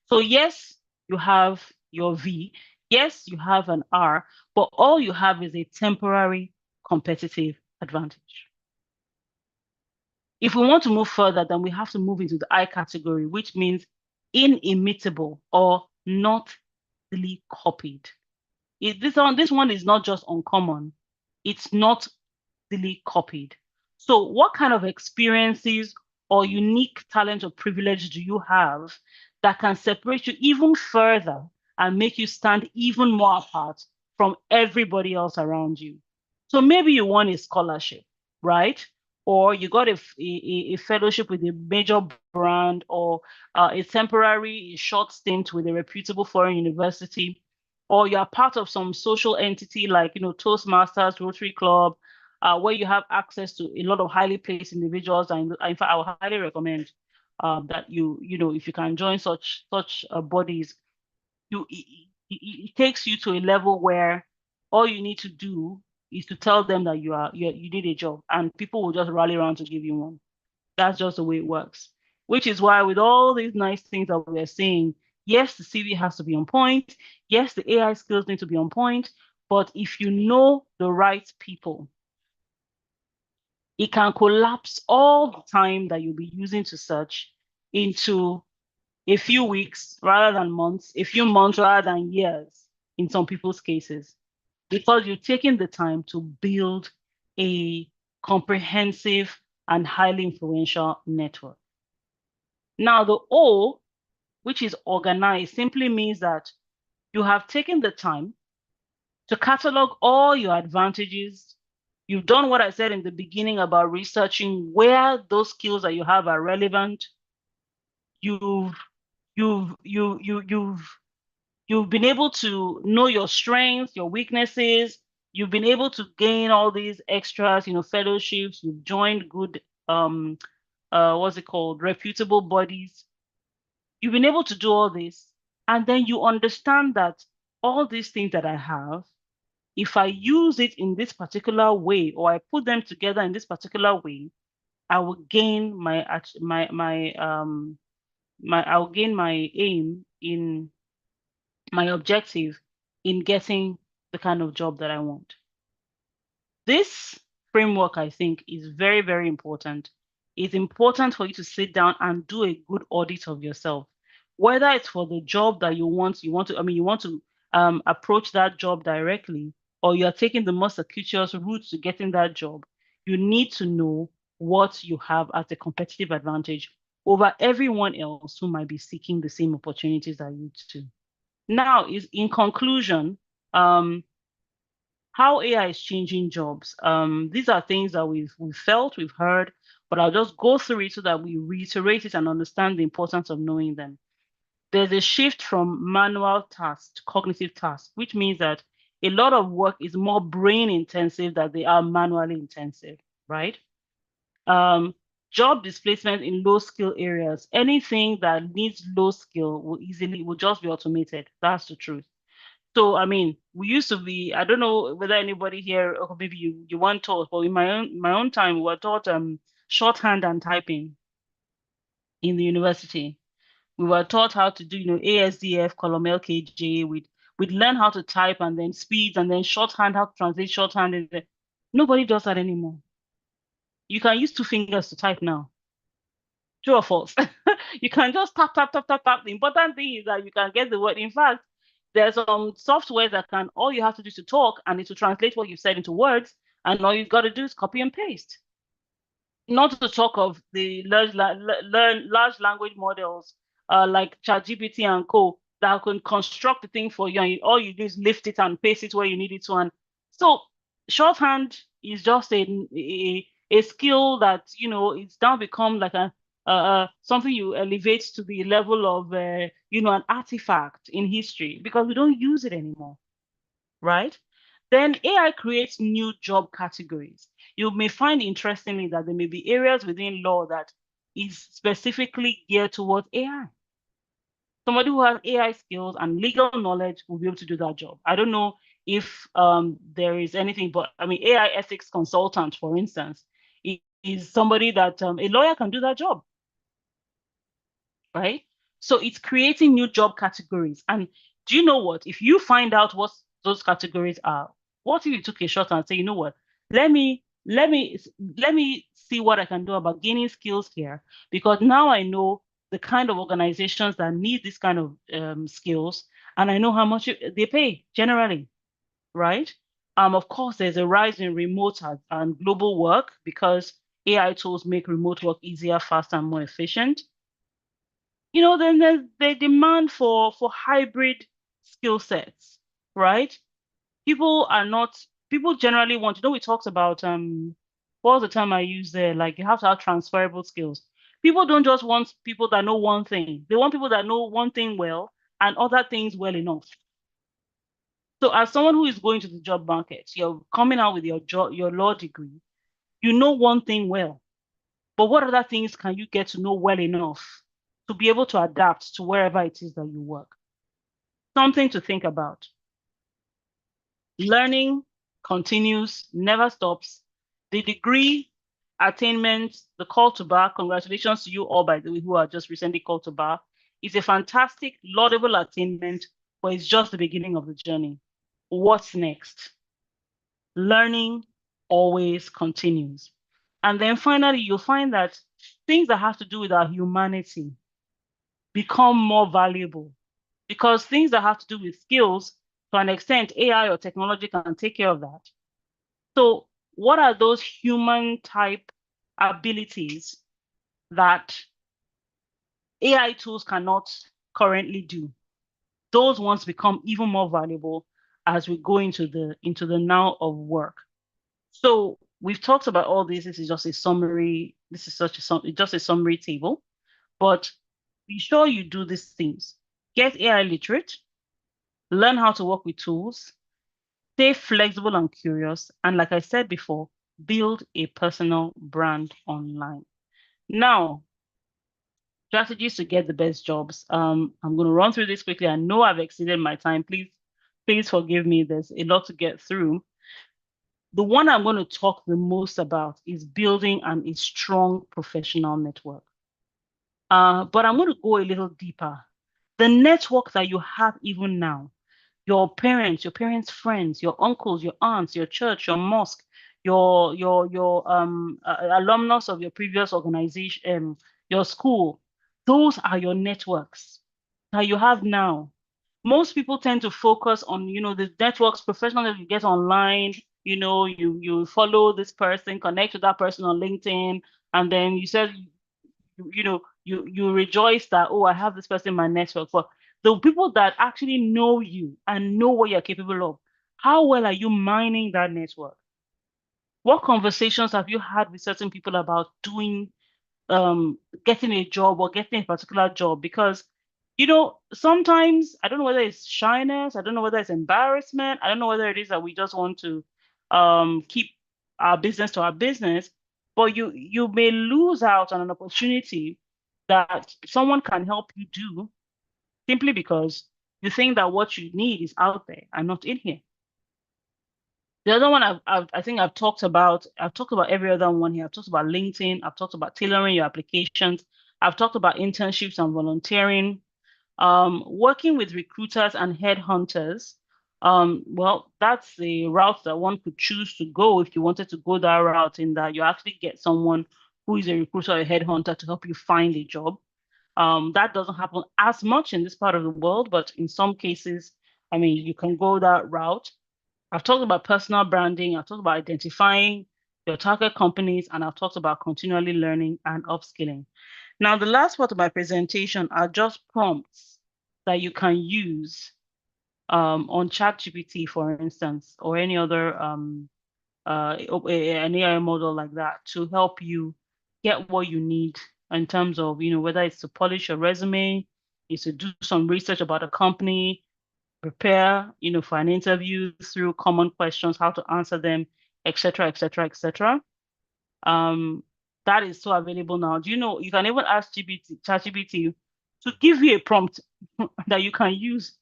So yes, you have your V. Yes, you have an R, but all you have is a temporary competitive advantage. If we want to move further, then we have to move into the I category, which means inimitable or not easily copied. This one is not just uncommon, it's not easily copied. So what kind of experiences or unique talent or privilege do you have that can separate you even further and make you stand even more apart from everybody else around you? So maybe you won a scholarship, right? Or you got a fellowship with a major brand or a temporary short stint with a reputable foreign university, or you're part of some social entity like, Toastmasters, Rotary Club, where you have access to a lot of highly placed individuals. And in fact, I would highly recommend that if you can join such bodies, it takes you to a level where all you need to do is to tell them that you did a job, and people will just rally around to give you one. That's just the way it works. Which is why with all these nice things that we're saying, yes, the CV has to be on point. Yes, the AI skills need to be on point. But if you know the right people, it can collapse all the time that you'll be using to search into a few weeks rather than months, a few months rather than years in some people's cases, because you're taking the time to build a comprehensive and highly influential network. Now, the O, which is organized, simply means that you have taken the time to catalog all your advantages. You've done what I said in the beginning about researching where those skills that you have are relevant. You've been able to know your strengths, your weaknesses. You've been able to gain all these extras, fellowships. You've joined good, reputable bodies. You've been able to do all this, and then you understand that all these things that I have, if I use it in this particular way, or I put them together in this particular way, I will gain I'll gain my aim in my objective in getting the kind of job that I want. This framework, I think, is very, very important. It's important for you to sit down and do a good audit of yourself, whether it's for the job that you want to approach that job directly, or you're taking the most circuitous route to getting that job. You need to know what you have as a competitive advantage over everyone else who might be seeking the same opportunities that you do. Now, in conclusion, how AI is changing jobs. These are things that we've felt, we've heard, but I'll just go through it so that we reiterate it and understand the importance of knowing them. There's a shift from manual tasks to cognitive tasks, which means that a lot of work is more brain intensive than they are manually intensive, right? Job displacement in low skill areas. Anything that needs low skill will just be automated. That's the truth. So, I mean, we used to be, I don't know whether anybody here, or maybe you weren't taught, but in my own time, we were taught shorthand and typing in the university. We were taught how to do, ASDF, column LKJ. We'd learn how to type and then speed and then shorthand, how to translate shorthand. Nobody does that anymore. You can use two fingers to type now. True or false? You can just tap, tap, tap, tap, tap. The important thing is that you can get the word. In fact, there's some software that all you have to do is to talk and it will translate what you've said into words. And all you've got to do is copy and paste. Not to talk of the large language models like ChatGPT and co that can construct the thing for you, and all you do is lift it and paste it where you need it to. And so shorthand is just a skill that it's now become like something you elevate to the level of an artifact in history because we don't use it anymore, right? Then AI creates new job categories. You may find interestingly that there may be areas within law that is specifically geared towards AI. Somebody who has AI skills and legal knowledge will be able to do that job. I don't know if there is anything, but I mean, AI ethics consultant, for instance, is somebody that a lawyer can do that job, right? So it's creating new job categories. And do you know what? If you find out what those categories are, what if you took a shot and say, you know what? Let me see what I can do about gaining skills here, because now I know the kind of organizations that need this kind of skills, and I know how much they pay generally, right? Of course, there's a rise in remote and global work because AI tools make remote work easier, faster, and more efficient. Then there's the demand for hybrid skill sets, right? People generally want, we talked about what was the term I used there? Like you have to have transferable skills. People don't just want people that know one thing. They want people that know one thing well and other things well enough. So as someone who is going to the job market, you're coming out with your law degree, you know one thing well. But what other things can you get to know well enough to be able to adapt to wherever it is that you work? Something to think about. Learning continues, never stops. The degree attainment, the call to bar, congratulations to you all, by the way, who are just recently called to bar, is a fantastic, laudable attainment, but it's just the beginning of the journey. What's next? Learning always continues. And then finally, you'll find that things that have to do with our humanity become more valuable, because things that have to do with skills, to an extent, AI or technology can take care of that. So what are those human type abilities that AI tools cannot currently do? Those ones become even more valuable as we go into the now of work. So we've talked about all this. This is just a summary. This is just a summary table, but be sure you do these things. Get AI literate, learn how to work with tools, stay flexible and curious, and like I said before, build a personal brand online. Now, strategies to get the best jobs. I'm going to run through this quickly. I know I've exceeded my time. Please forgive me. There's a lot to get through. The one I'm going to talk the most about is building a strong professional network. But I'm going to go a little deeper. The network that you have even now, your parents' friends, your uncles, your aunts, your church, your mosque, your alumnus of your previous organization, your school, those are your networks that you have now. Most people tend to focus on, the networks, professional that you get online. You follow this person, connect with that person on LinkedIn, and then you said, you rejoice that, oh, I have this person in my network. But the people that actually know you and know what you're capable of, how well are you mining that network? What conversations have you had with certain people about getting a job or getting a particular job? Because, sometimes, I don't know whether it's shyness, I don't know whether it's embarrassment, I don't know whether it is that we just want to keep our business to our business, but you may lose out on an opportunity that someone can help you do simply because you think that what you need is out there and not in here. The other one I think I've talked about every other one here. I've talked about LinkedIn, I've talked about tailoring your applications, I've talked about internships and volunteering, working with recruiters and headhunters. Well, that's the route that one could choose to go if you wanted to go that route, in that you actually get someone who is a recruiter or a headhunter to help you find a job. That doesn't happen as much in this part of the world, but in some cases, I mean, you can go that route. I've talked about personal branding, I've talked about identifying your target companies, and I've talked about continually learning and upskilling. Now, the last part of my presentation are just prompts that you can use on ChatGPT, for instance, or any other an AI model like that to help you get what you need in terms of, whether it's to polish your resume, is to do some research about a company, prepare, for an interview through common questions, how to answer them, etc., etc., etc. That is so available now. Do you know you can even ask ChatGPT to give you a prompt that you can use,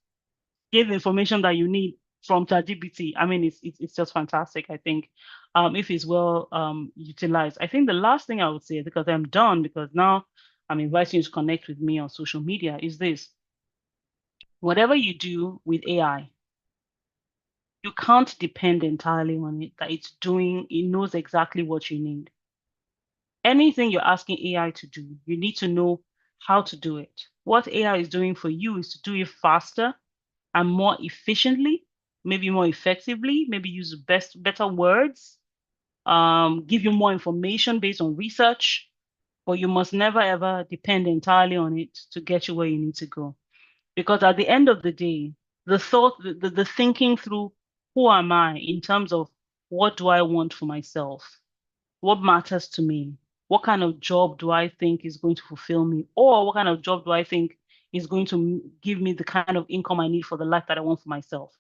give information that you need from ChatGPT. I mean, it's just fantastic, I think, if it's well utilized. I think the last thing I would say, because I'm done, because now I'm inviting you to connect with me on social media, is this. Whatever you do with AI, you can't depend entirely on it, that it knows exactly what you need. Anything you're asking AI to do, you need to know how to do it. What AI is doing for you is to do it faster and more efficiently, maybe more effectively, maybe use better words, give you more information based on research, but you must never ever depend entirely on it to get you where you need to go. Because at the end of the day, the thinking through, who am I in terms of what do I want for myself? What matters to me? What kind of job do I think is going to fulfill me? Or what kind of job do I think is going to give me the kind of income I need for the life that I want for myself?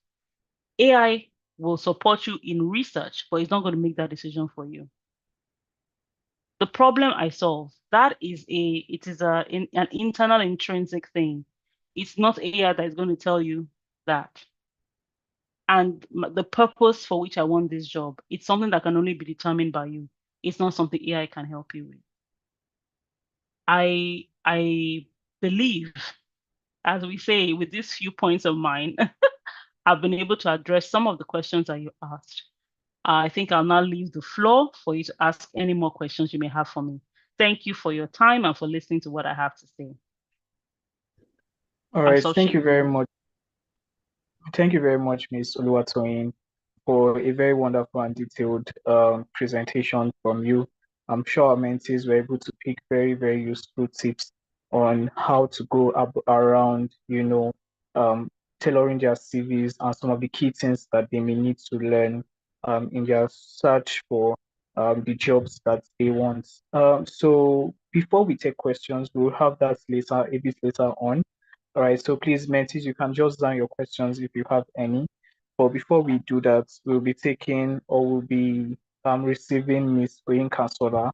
AI will support you in research, but it's not going to make that decision for you. The problem I solve, an internal intrinsic thing. It's not AI that is going to tell you that. And the purpose for which I want this job, it's something that can only be determined by you. It's not something AI can help you with. I believe, as we say, with these few points of mine, I've been able to address some of the questions that you asked. I think I'll now leave the floor for you to ask any more questions you may have for me. Thank you for your time and for listening to what I have to say. All right, thank you very much. Thank you very much, Ms. Oluwatoyin, for a very wonderful and detailed presentation from you. I'm sure our mentees were able to pick very, very useful tips on how to go around, tailoring their CVs and some of the key things that they may need to learn in their search for the jobs that they want. So before we take questions, we'll have that a bit later on. All right, so please, mentees, you can just down your questions if you have any. But before we do that, we'll be receiving Miss Oyinka Sola.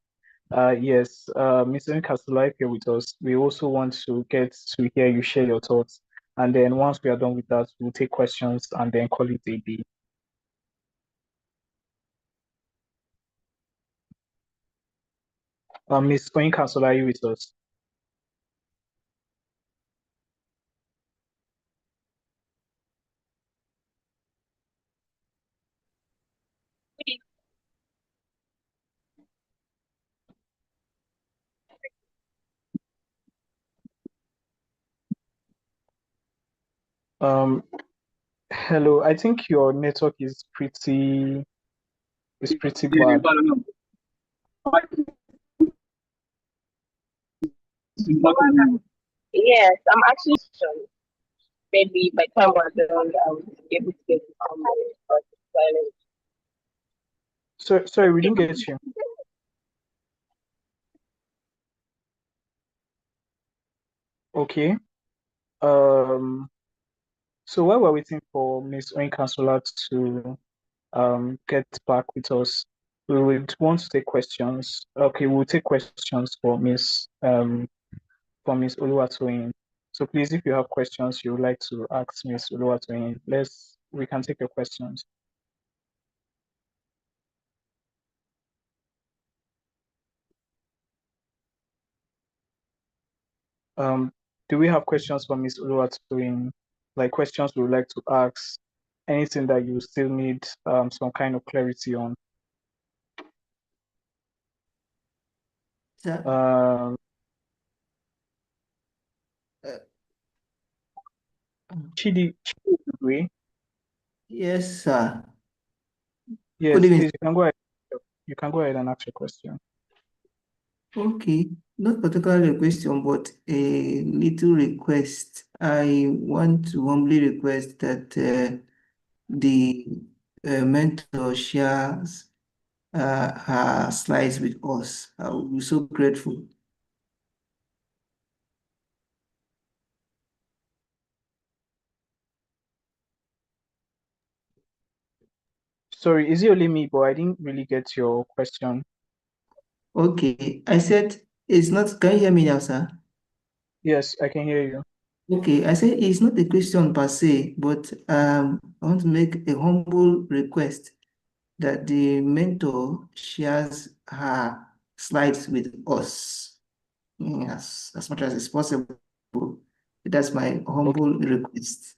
Yes, Miss Oyinka Sola, if you're with us, we also want to get to hear you share your thoughts. And then once we are done with that, we'll take questions and then call it a day. Miss Oyinka Sola, are you with us? Hello, I think your network is pretty bad. Yes, I'm actually sure. Maybe by the time we're done, I will be able to get silent. Sorry, we didn't get you. Okay. So while we're waiting for Miss Oyinka Sola to get back with us, we would want to take questions. Okay, we'll take questions for Miss Oluwatoyin. So please, if you have questions you would like to ask Miss Oluwatoyin, we can take your questions. Do we have questions for Miss Oluwatoyin? Like questions we would like to ask, anything that you still need some kind of clarity on? Sir, Um, uh, Chidi, yes, sir. Good yes, evening. please, you can go ahead. You can go ahead and ask your question. Okay, not particularly a question, but a little request. I want to humbly request that the mentor shares her slides with us. I will be so grateful. Sorry, is it only me, but I didn't really get your question. Okay, I said it's not. Can you hear me now, sir? Yes, I can hear you. Okay, I said it's not a question per se, but I want to make a humble request that the mentor shares her slides with us, as much as it's possible. That's my Okay, humble request.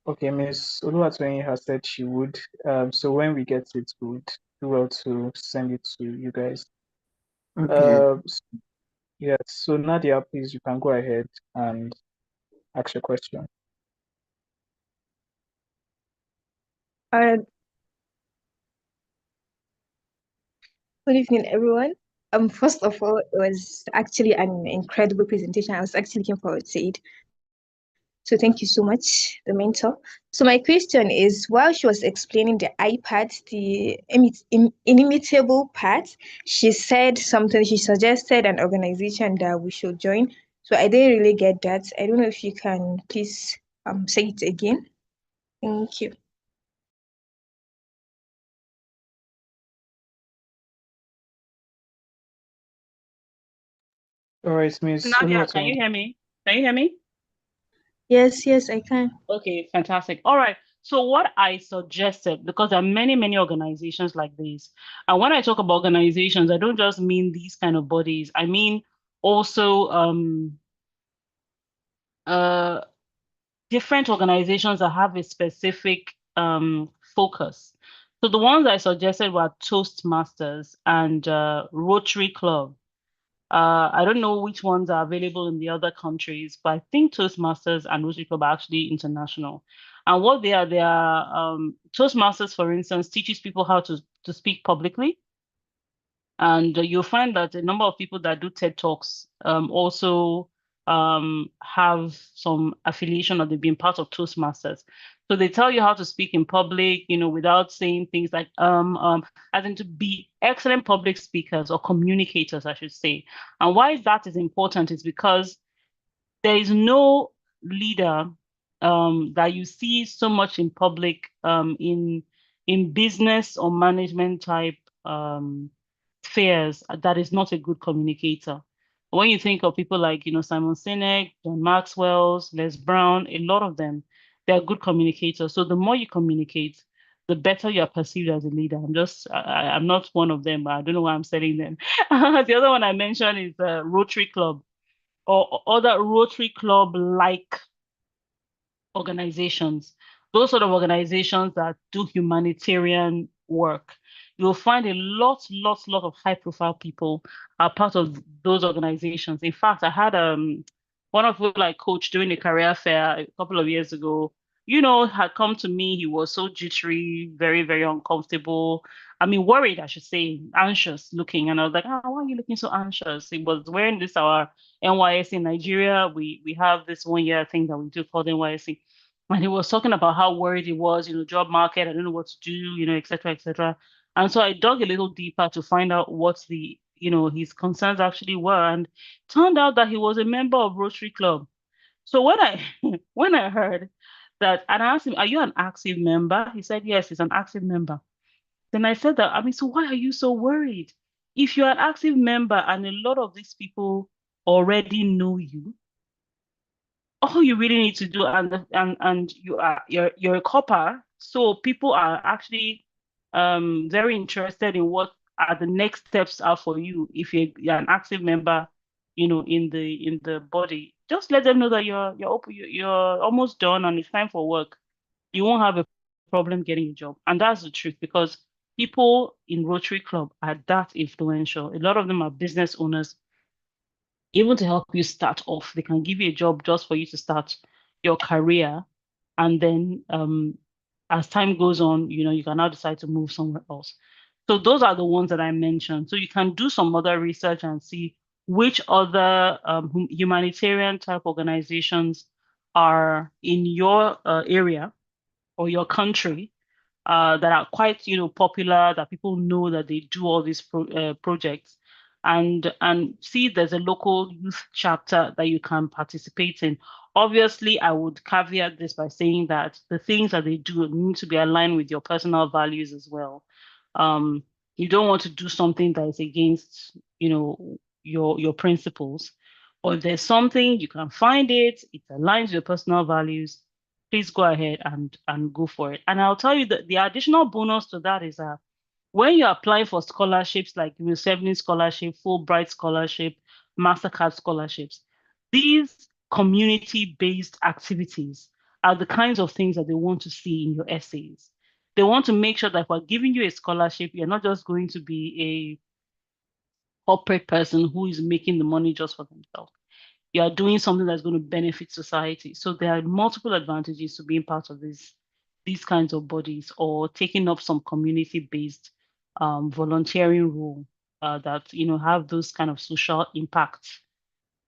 okay, Miss Oluwatoyin has said she would. So when we get it, we would do well to send it to you guys. Okay. Uh, s- yes, so Nadia, please, you can go ahead and ask your question. Uh, Good evening, everyone. First of all, it was actually an incredible presentation. I was actually looking forward to it. So thank you so much, the mentor. So my question is, while she was explaining the iPad, the inimitable part, she said something, she suggested an organization that we should join. So I didn't really get that. I don't know if you can please say it again. Thank you. All right, Miss Nadia, can you Oluwatoyin. hear me? Can you hear me? Yes, I can. Okay, fantastic. All right. So what I suggested, because there are many, many organizations like this, and when I talk about organizations, I don't just mean these kind of bodies. I mean also uh different organizations that have a specific focus. So the ones I suggested were Toastmasters and Rotary Club. I don't know which ones are available in the other countries, but I think Toastmasters and Rotary Club are actually international. And what they are Toastmasters, for instance, teaches people how to speak publicly. And you'll find that a number of people that do TED Talks also have some affiliation or they've been part of Toastmasters. So they tell you how to speak in public, without saying things like as in to be excellent public speakers or communicators, I should say. And why that is important is because there is no leader that you see so much in public in business or management type spheres that is not a good communicator. When you think of people like Simon Sinek, John Maxwell's, Les Brown, a lot of them, they're good communicators. So the more you communicate, the better you are perceived as a leader. I'm not one of them, but I don't know why I'm selling them. The other one I mentioned is Rotary Club or other Rotary Club like organizations, those sort of organizations that do humanitarian work. You'll find a lot of high profile people are part of those organizations. In fact, I had one of who like coach during a career fair a couple of years ago, had come to me. He was so jittery, very, very uncomfortable. I mean, worried, I should say, anxious looking. And I was like, oh, why are you looking so anxious? He was wearing this, our NYSC in Nigeria. We have this 1 year thing that we do called NYSC. And he was talking about how worried he was, job market, I don't know what to do, et cetera, et cetera. And so I dug a little deeper to find out what his concerns actually were. And turned out that he was a member of Rotary Club. So when I when I heard that, and I asked him, "Are you an active member?" He said, "Yes, he's an active member." Then I said that, I mean, so why are you so worried? If you're an active member and a lot of these people already know you, all you really need to do, and you're a copper, so people are actually very interested in what are the next steps are for you if you're an active member, in the body. Just let them know that you're almost done and it's time for work. You won't have a problem getting a job. And that's the truth, because people in Rotary Club are that influential. A lot of them are business owners. Even to help you start off, they can give you a job just for you to start your career. And then as time goes on, you can now decide to move somewhere else. So those are the ones that I mentioned. So you can do some other research and see which other humanitarian type organizations are in your area or your country, that are quite popular, that people know that they do all these projects, and see if there's a local youth chapter that you can participate in. Obviously, I would caveat this by saying that the things that they do need to be aligned with your personal values as well. Um, you don't want to do something that is against your principles. Or if there's something, you can find it aligns with your personal values, please go ahead and go for it. And I'll tell you that the additional bonus to that is that when you're applying for scholarships like Roosevelt Scholarship, Fulbright Scholarship, MasterCard scholarships, these community-based activities are the kinds of things that they want to see in your essays. They want to make sure that if we're giving you a scholarship, you're not just going to be a corporate person who is making the money just for themselves. You are doing something that's going to benefit society. So there are multiple advantages to being part of these kinds of bodies, or taking up some community-based volunteering role that have those kind of social impacts,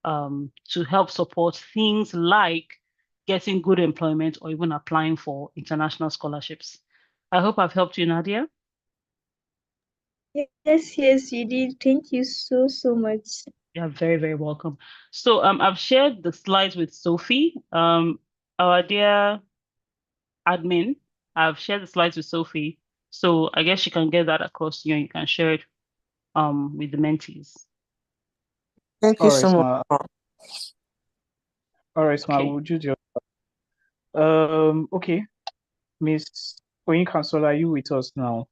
to help support things like getting good employment or even applying for international scholarships. I hope I've helped you, Nadia. Yes, you did. Thank you so, so much. You're very, very welcome. So I've shared the slides with Sophie, our dear admin. I've shared the slides with Sophie, so I guess she can get that across to you and you can share it with the mentees. Thank you All right, so much. Ma. All right, Ma. Okay. Would you just okay, Miss Oyinkansola, are you with us now?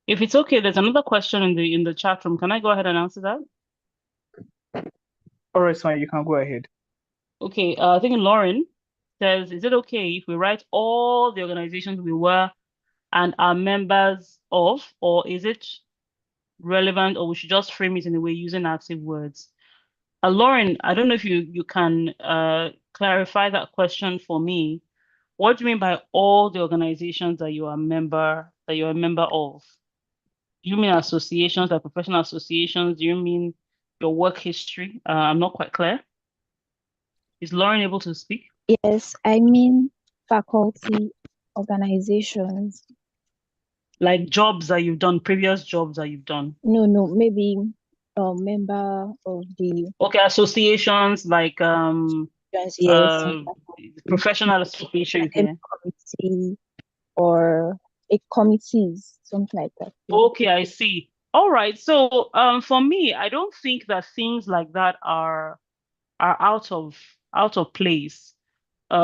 If it's okay, there's another question in the chat room. Can I go ahead and answer that? All right, Ma, you can go ahead. Okay, I think Lauren says, is it okay if we write all the organizations we were and are members of, or is it relevant, or we should just frame it in a way using active words? Lauren, I don't know if you can clarify that question for me. What do you mean by all the organizations that you're a member of? Do you mean associations, like professional associations? Do you mean your work history? I'm not quite clear. Is Lauren able to speak? Yes, I mean faculty organizations. Like jobs that you've done, previous jobs that you've done? No, maybe a member of the Okay, associations like yes, professional association academic here. committee or a committees, something like that. Okay, I see. All right. So for me, I don't think that things like that are out of place,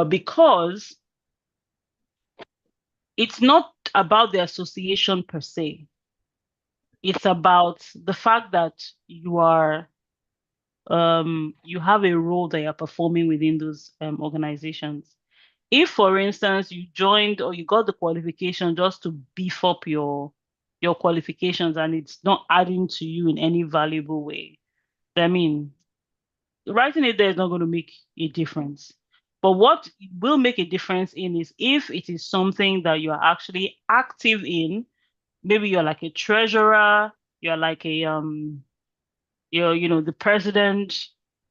because it's not about the association per se. It's about the fact that you have a role that you're performing within those organizations. If, for instance, you joined or you got the qualification just to beef up your qualifications and it's not adding to you in any valuable way, I mean, writing it there is not going to make a difference. But what will make a difference in is if it is something that you are actually active in. Maybe you're like a treasurer, you're like a you're the president,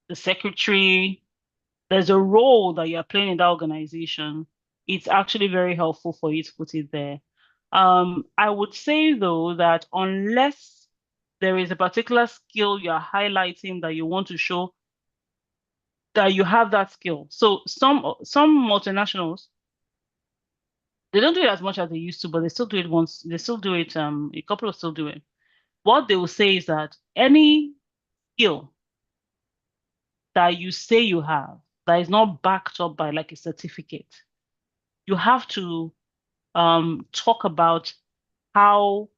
the secretary. There's a role that you're playing in that organization. It's actually very helpful for you to put it there. I would say though that unless there is a particular skill you're highlighting that you want to show that you have that skill. So some multinationals, they don't do it as much as they used to, but they still do it once. They still do it. A couple of still do it. What they will say is that any skill that you say you have that is not backed up by like a certificate, you have to talk about how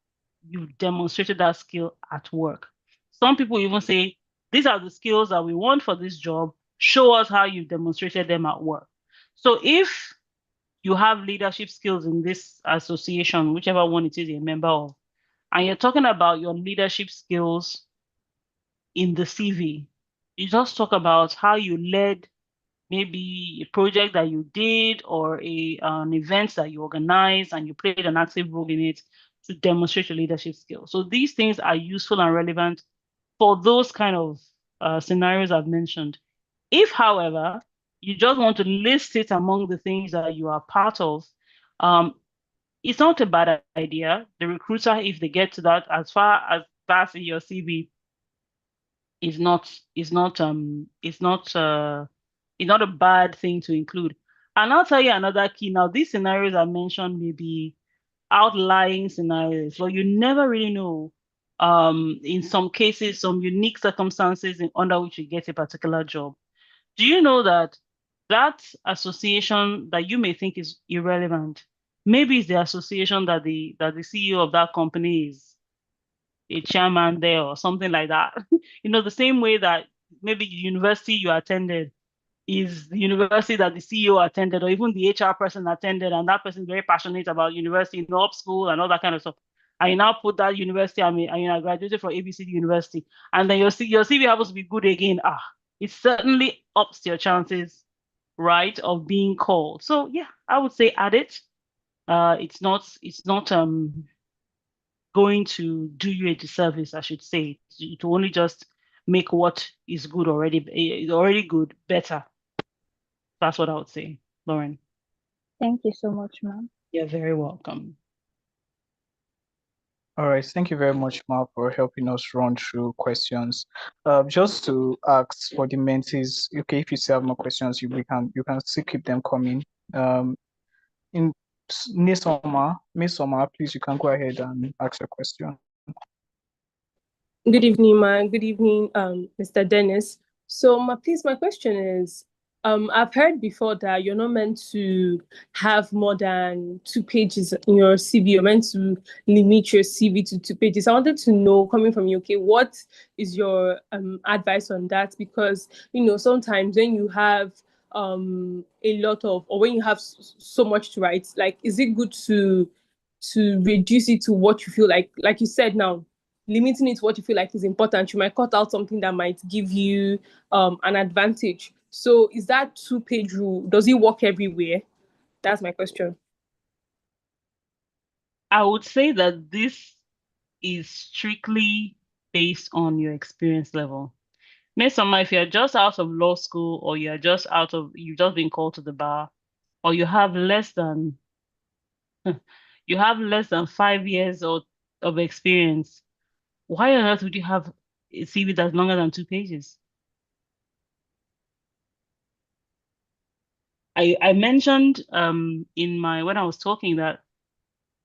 you demonstrated that skill at work. Some people even say, these are the skills that we want for this job. Show us how you demonstrated them at work. So if you have leadership skills in this association, whichever one it is you're a member of, and you're talking about your leadership skills in the CV, you just talk about how you led maybe a project that you did or an event that you organized and you played an active role in it to demonstrate your leadership skills. So these things are useful and relevant for those kind of scenarios I've mentioned. If, however, you just want to list it among the things that you are part of, um, it's not a bad idea. The recruiter, if they get to that, as far as that's in your CV, is not is not it's not it's not a bad thing to include. And I'll tell you another key. Now, these scenarios I mentioned may be outlying scenarios, but you never really know. In some cases, some unique circumstances under which you get a particular job. Do you know that that association that you may think is irrelevant, maybe it's the association that the CEO of that company is a chairman there or something like that. The same way that maybe the university you attended is the university that the CEO attended, or even the HR person attended, and that person is very passionate about university, up school and all that kind of stuff. And you now put that university, I graduated from ABCD University, and then your CV happens to be good again. It certainly ups your chances, right, of being called. So yeah, I would say add it. It's not going to do you a disservice, I should say. It will only just make what is good already good better. That's what I would say, Lauren. Thank you so much, ma'am. You're very welcome. All right, thank you very much, Mark, for helping us run through questions. Just to ask for the mentees, okay, if you still have more questions, you can still keep them coming. In Miss Summer, please, you can go ahead and ask your question. Good evening, man. Good evening, Mr. Dennis. So, my question is, I've heard before that you're not meant to have more than 2 pages in your CV. You're meant to limit your CV to 2 pages. I wanted to know, coming from you, okay, what is your advice on that? Because sometimes when you have a lot of, or when you have so much to write, like, is it good to reduce it to what you feel like you said now? Limiting it to what you feel like is important. You might cut out something that might give you an advantage. So is that 2 page rule, does it work everywhere? That's my question. I would say that this is strictly based on your experience level. Miss Summer, if you're just out of law school or you've just been called to the bar, or you have less than 5 years of experience, why on earth would you have a CV that's longer than 2 pages? I mentioned when I was talking that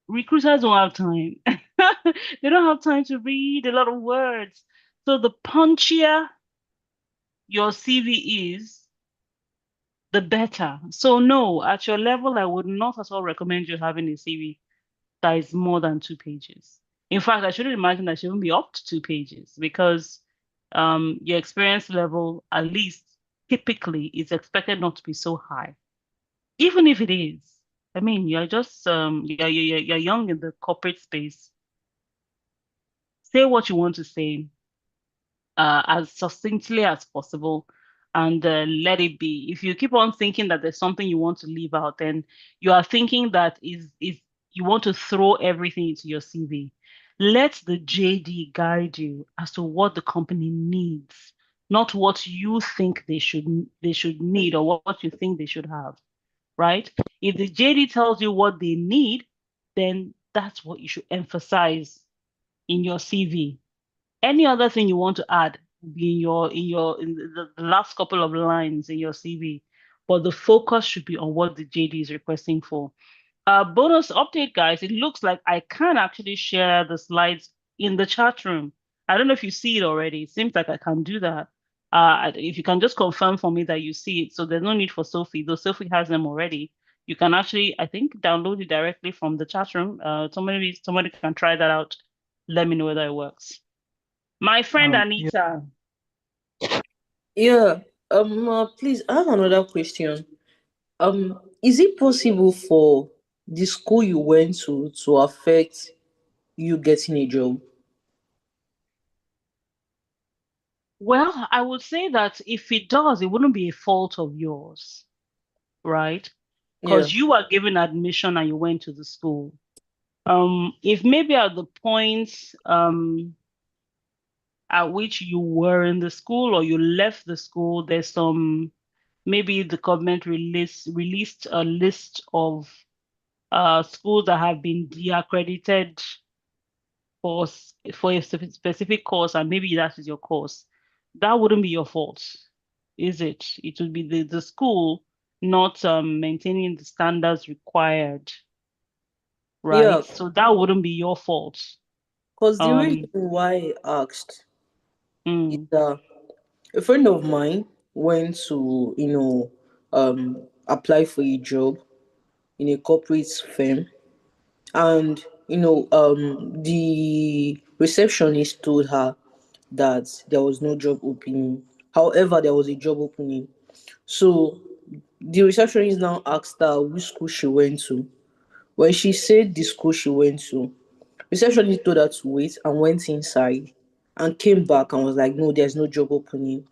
recruiters don't have time. They don't have time to read a lot of words. So the punchier your CV is, the better. So no, at your level, I would not at all recommend you having a CV that is more than 2 pages. In fact, I shouldn't imagine that shouldn't be up to 2 pages because your experience level, at least typically, is expected not to be so high. Even if it is, I mean, you're just you're young in the corporate space. Say what you want to say as succinctly as possible and let it be. If you keep on thinking that there's something you want to leave out, then you are thinking that is you want to throw everything into your CV. Let the JD guide you as to what the company needs, not what you think they should need or what you think they should have, right? If the JD tells you what they need, then that's what you should emphasize in your CV. Any other thing you want to add, be in the last couple of lines in your CV, but the focus should be on what the JD is requesting for. Bonus update, guys. It looks like I can actually share the slides in the chat room. I don't know if you see it already. It seems like I can do that. If you can just confirm for me that you see it, so there's no need for Sophie, though Sophie has them already. You can actually, I think, download it directly from the chat room. Somebody can try that out. Let me know whether it works. My friend Yeah. Anita. Yeah. Please, I have another question. Is it possible for the school you went to affect you getting a job? Well, I would say that if it does, it wouldn't be a fault of yours, right? Yeah. Because you are given admission and you went to the school. If maybe at the point at which you were in the school or you left the school, there's some maybe the government released a list of schools that have been deaccredited for for a specific course, and maybe that is your course. That wouldn't be your fault, is it? It would be the school not maintaining the standards required, Yeah, right? So that wouldn't be your fault. because the reason Um, why I asked is mm, that a friend of mine went to, apply for a job in a corporate firm, and the receptionist told her that there was no job opening. However, there was a job opening. So the receptionist now asked her which school she went to. When she said the school she went to, receptionist told her to wait and went inside and came back and was like, no, there's no job opening.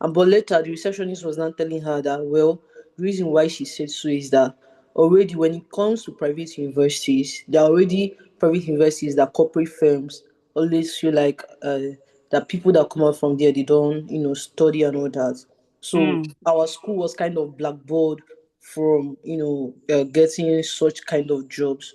And but later the receptionist was now telling her that, well, the reason why she said so is that already when it comes to private universities, there are already private universities that corporate firms always feel like that people that come out from there, they don't study and all that. So mm, our school was kind of blackboard from getting such kind of jobs.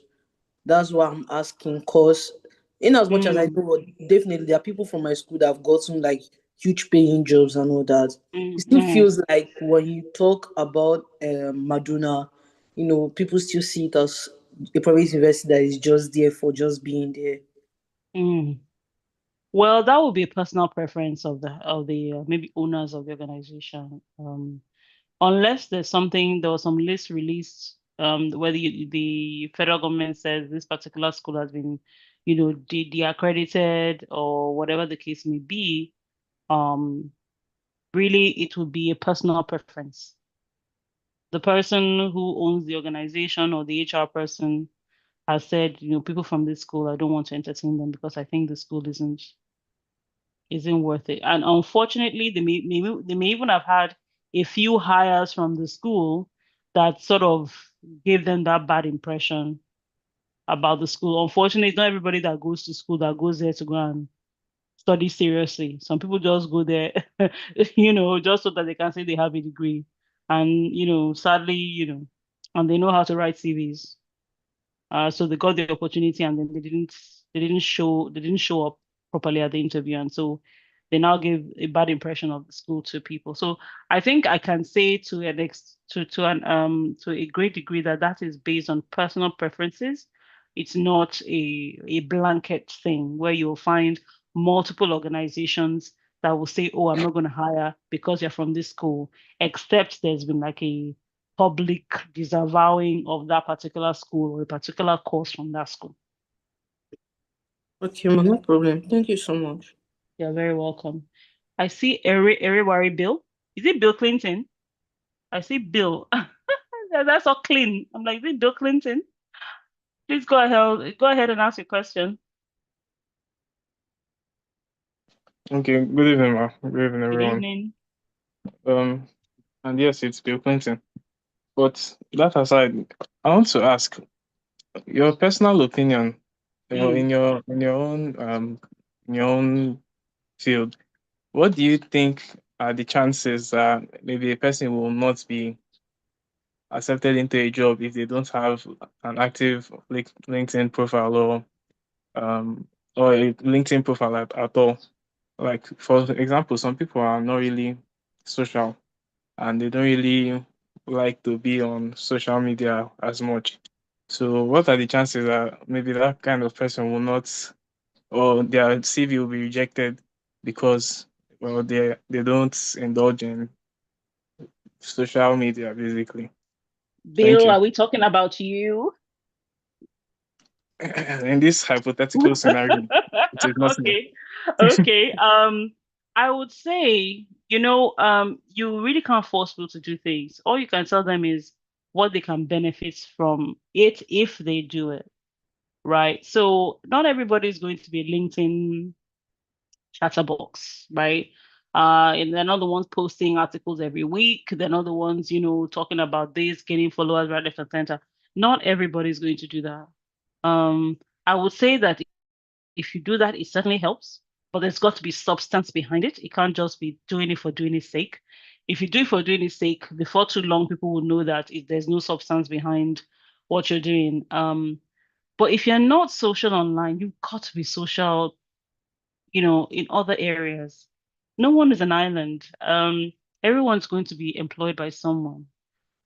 That's why I'm asking, because in as much as I mm, know, definitely there are people from my school that have gotten like huge paying jobs and all that. It mm, still mm, feels like when you talk about Maduna, people still see it as a private university that is just there for just being there. mm. Well, that would be a personal preference of the maybe owners of the organization. Unless there was some list released, where the federal government says this particular school has been, de-accredited or whatever the case may be. Um, Really, it would be a personal preference. The person who owns the organization or the HR person has said, people from this school, I don't want to entertain them because I think the school isn't worth it. And unfortunately, they may even have had a few hires from the school that sort of gave them that bad impression about the school. Unfortunately, it's not everybody that goes to school that goes there to go and study seriously. Some people just go there, just so that they can say they have a degree. And, sadly, and they know how to write CVs. So they got the opportunity and then they didn't show up properly at the interview, and so they now give a bad impression of the school to people. So I think I can say to a great degree that that is based on personal preferences. It's not a blanket thing where you'll find multiple organizations that will say, "Oh, I'm not going to hire because you're from this school," except there's been like a public disavowing of that particular school or a particular course from that school. Okay, man, no problem. Thank you so much. You're very welcome. I see Eriwari Bill. Is it Bill Clinton? I see Bill. That's all clean. I'm like, is it Bill Clinton? Please go ahead. Go ahead and ask your question. Okay, good evening, ma. Good evening, Good everyone. evening. Um, and yes, it's Bill Clinton. But that aside, I want to ask your personal opinion, Mm. in your own field. What do you think are the chances that maybe a person will not be accepted into a job if they don't have an active LinkedIn profile um or a LinkedIn profile at all? Like, for example, some people are not really social and they don't really like to be on social media as much. So, what are the chances that maybe that kind of person will not, or their CV will be rejected because, well, they don't indulge in social media, basically. Thank Bill, you. are we talking about you? In this hypothetical scenario, it is not me. Okay. Okay. I would say, you really can't force people to do things. All you can tell them is what they can benefit from it if they do it, right? So not everybody is going to be a LinkedIn chatterbox, right? And they're not the ones posting articles every week. They're not the ones, talking about this, getting followers right left and center. Not everybody is going to do that. I would say that if you do that, it certainly helps, but there's got to be substance behind it. It can't just be doing it for doing its sake. If you do it for doing its sake, before too long, people will know that there's no substance behind what you're doing. But if you're not social online, you've got to be social, in other areas. No one is an island. Everyone's going to be employed by someone.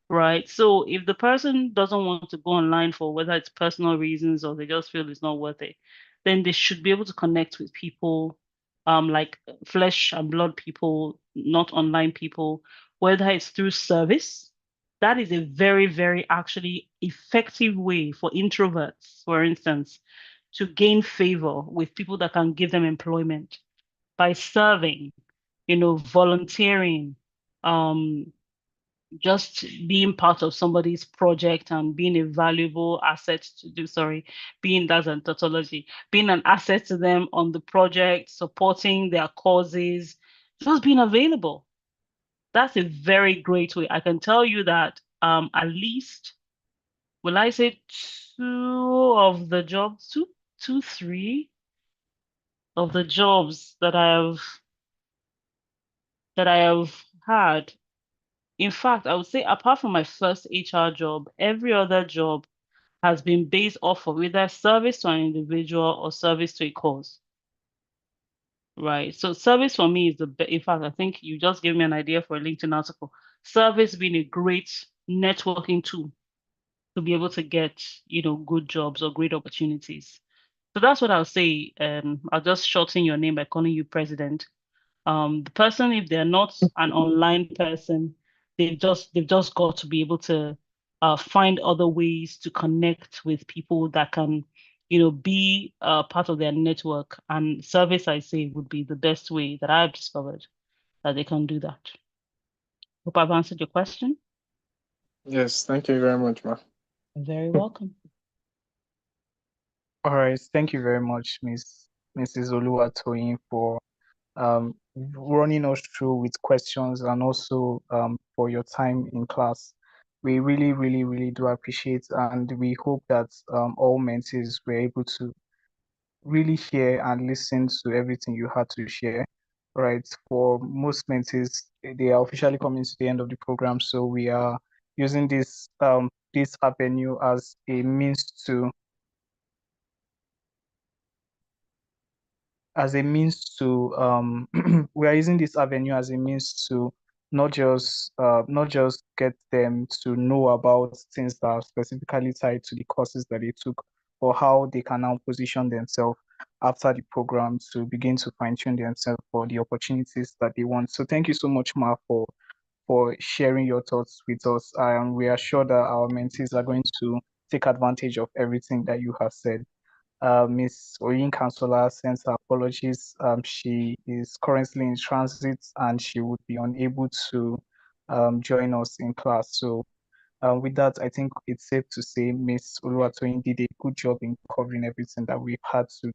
Right. So if the person doesn't want to go online for whether it's personal reasons or they just feel it's not worth it, then they should be able to connect with people, like flesh and blood people, not online people, whether it's through service. That is a very, very actually effective way for introverts, for instance, to gain favor with people that can give them employment by serving, volunteering, um, just being part of somebody's project and being a valuable asset to do, sorry, being that's an tautology, being an asset to them on the project, supporting their causes, just being available. That's a very great way. I can tell you that at least, will I say two of the jobs, three of the jobs that I have had. In fact, I would say apart from my first HR job, every other job has been based off of either service to an individual or service to a cause, right? So service for me is in fact, I think you just gave me an idea for a LinkedIn article. Service being a great networking tool to be able to get, good jobs or great opportunities. So that's what I'll say. I'll just shorten your name by calling you president. The person, if they're not an online person, they've just got to be able to find other ways to connect with people that can, be part of their network. And service, I say, would be the best way that I've discovered that they can do that. Hope I've answered your question. Yes, thank you very much, ma. Very welcome. All right, thank you very much, Mrs. Oluwatoyin, for running us through with questions and also for your time in class. We really, really, really do appreciate, and we hope that all mentees were able to really hear and listen to everything you had to share. Right. For most mentees, they are officially coming to the end of the program, so we are using this avenue as a means to we are using this avenue as a means to not just get them to know about things that are specifically tied to the courses that they took, or how they can now position themselves after the program to begin to fine-tune themselves for the opportunities that they want. So thank you so much, Ma, for sharing your thoughts with us. We are sure that our mentees are going to take advantage of everything that you have said. Miss Oyin Kansola sends her apologies. She is currently in transit and she would be unable to join us in class. So, with that, I think it's safe to say Miss Oluwatoyin did a good job in covering everything that we've had to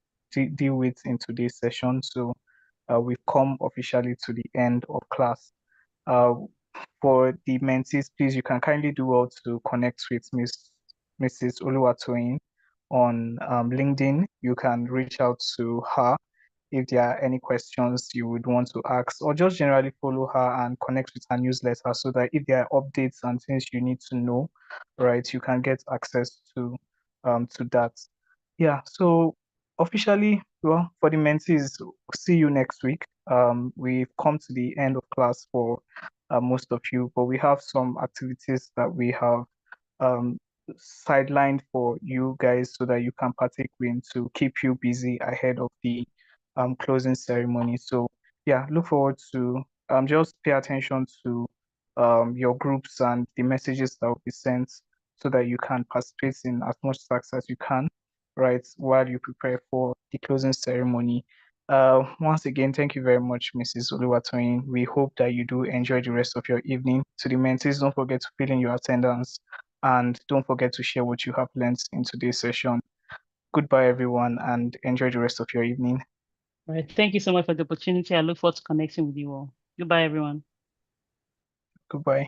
deal with in today's session. So, we've come officially to the end of class. Uh, for the mentees, please, you can kindly do well to connect with Mrs. Oluwatoyin on LinkedIn. You can reach out to her if there are any questions you would want to ask, or just generally follow her and connect with her newsletter so that if there are updates and things you need to know, right, you can get access to that. Yeah, so officially Well, for the mentees, see you next week. We've come to the end of class for most of you, but we have some activities that we have um, sidelined for you guys so that you can partake in to keep you busy ahead of the closing ceremony. So yeah, look forward to just pay attention to your groups and the messages that will be sent so that you can participate in as much tasks as you can, right, while you prepare for the closing ceremony. Once again, thank you very much, Mrs. Oluwatoyin. We hope that you do enjoy the rest of your evening. To the mentees, don't forget to fill in your attendance and don't forget to share what you have learned in today's session. Goodbye, everyone, and enjoy the rest of your evening. All right. Thank you so much for the opportunity. I look forward to connecting with you all. Goodbye, everyone. Goodbye.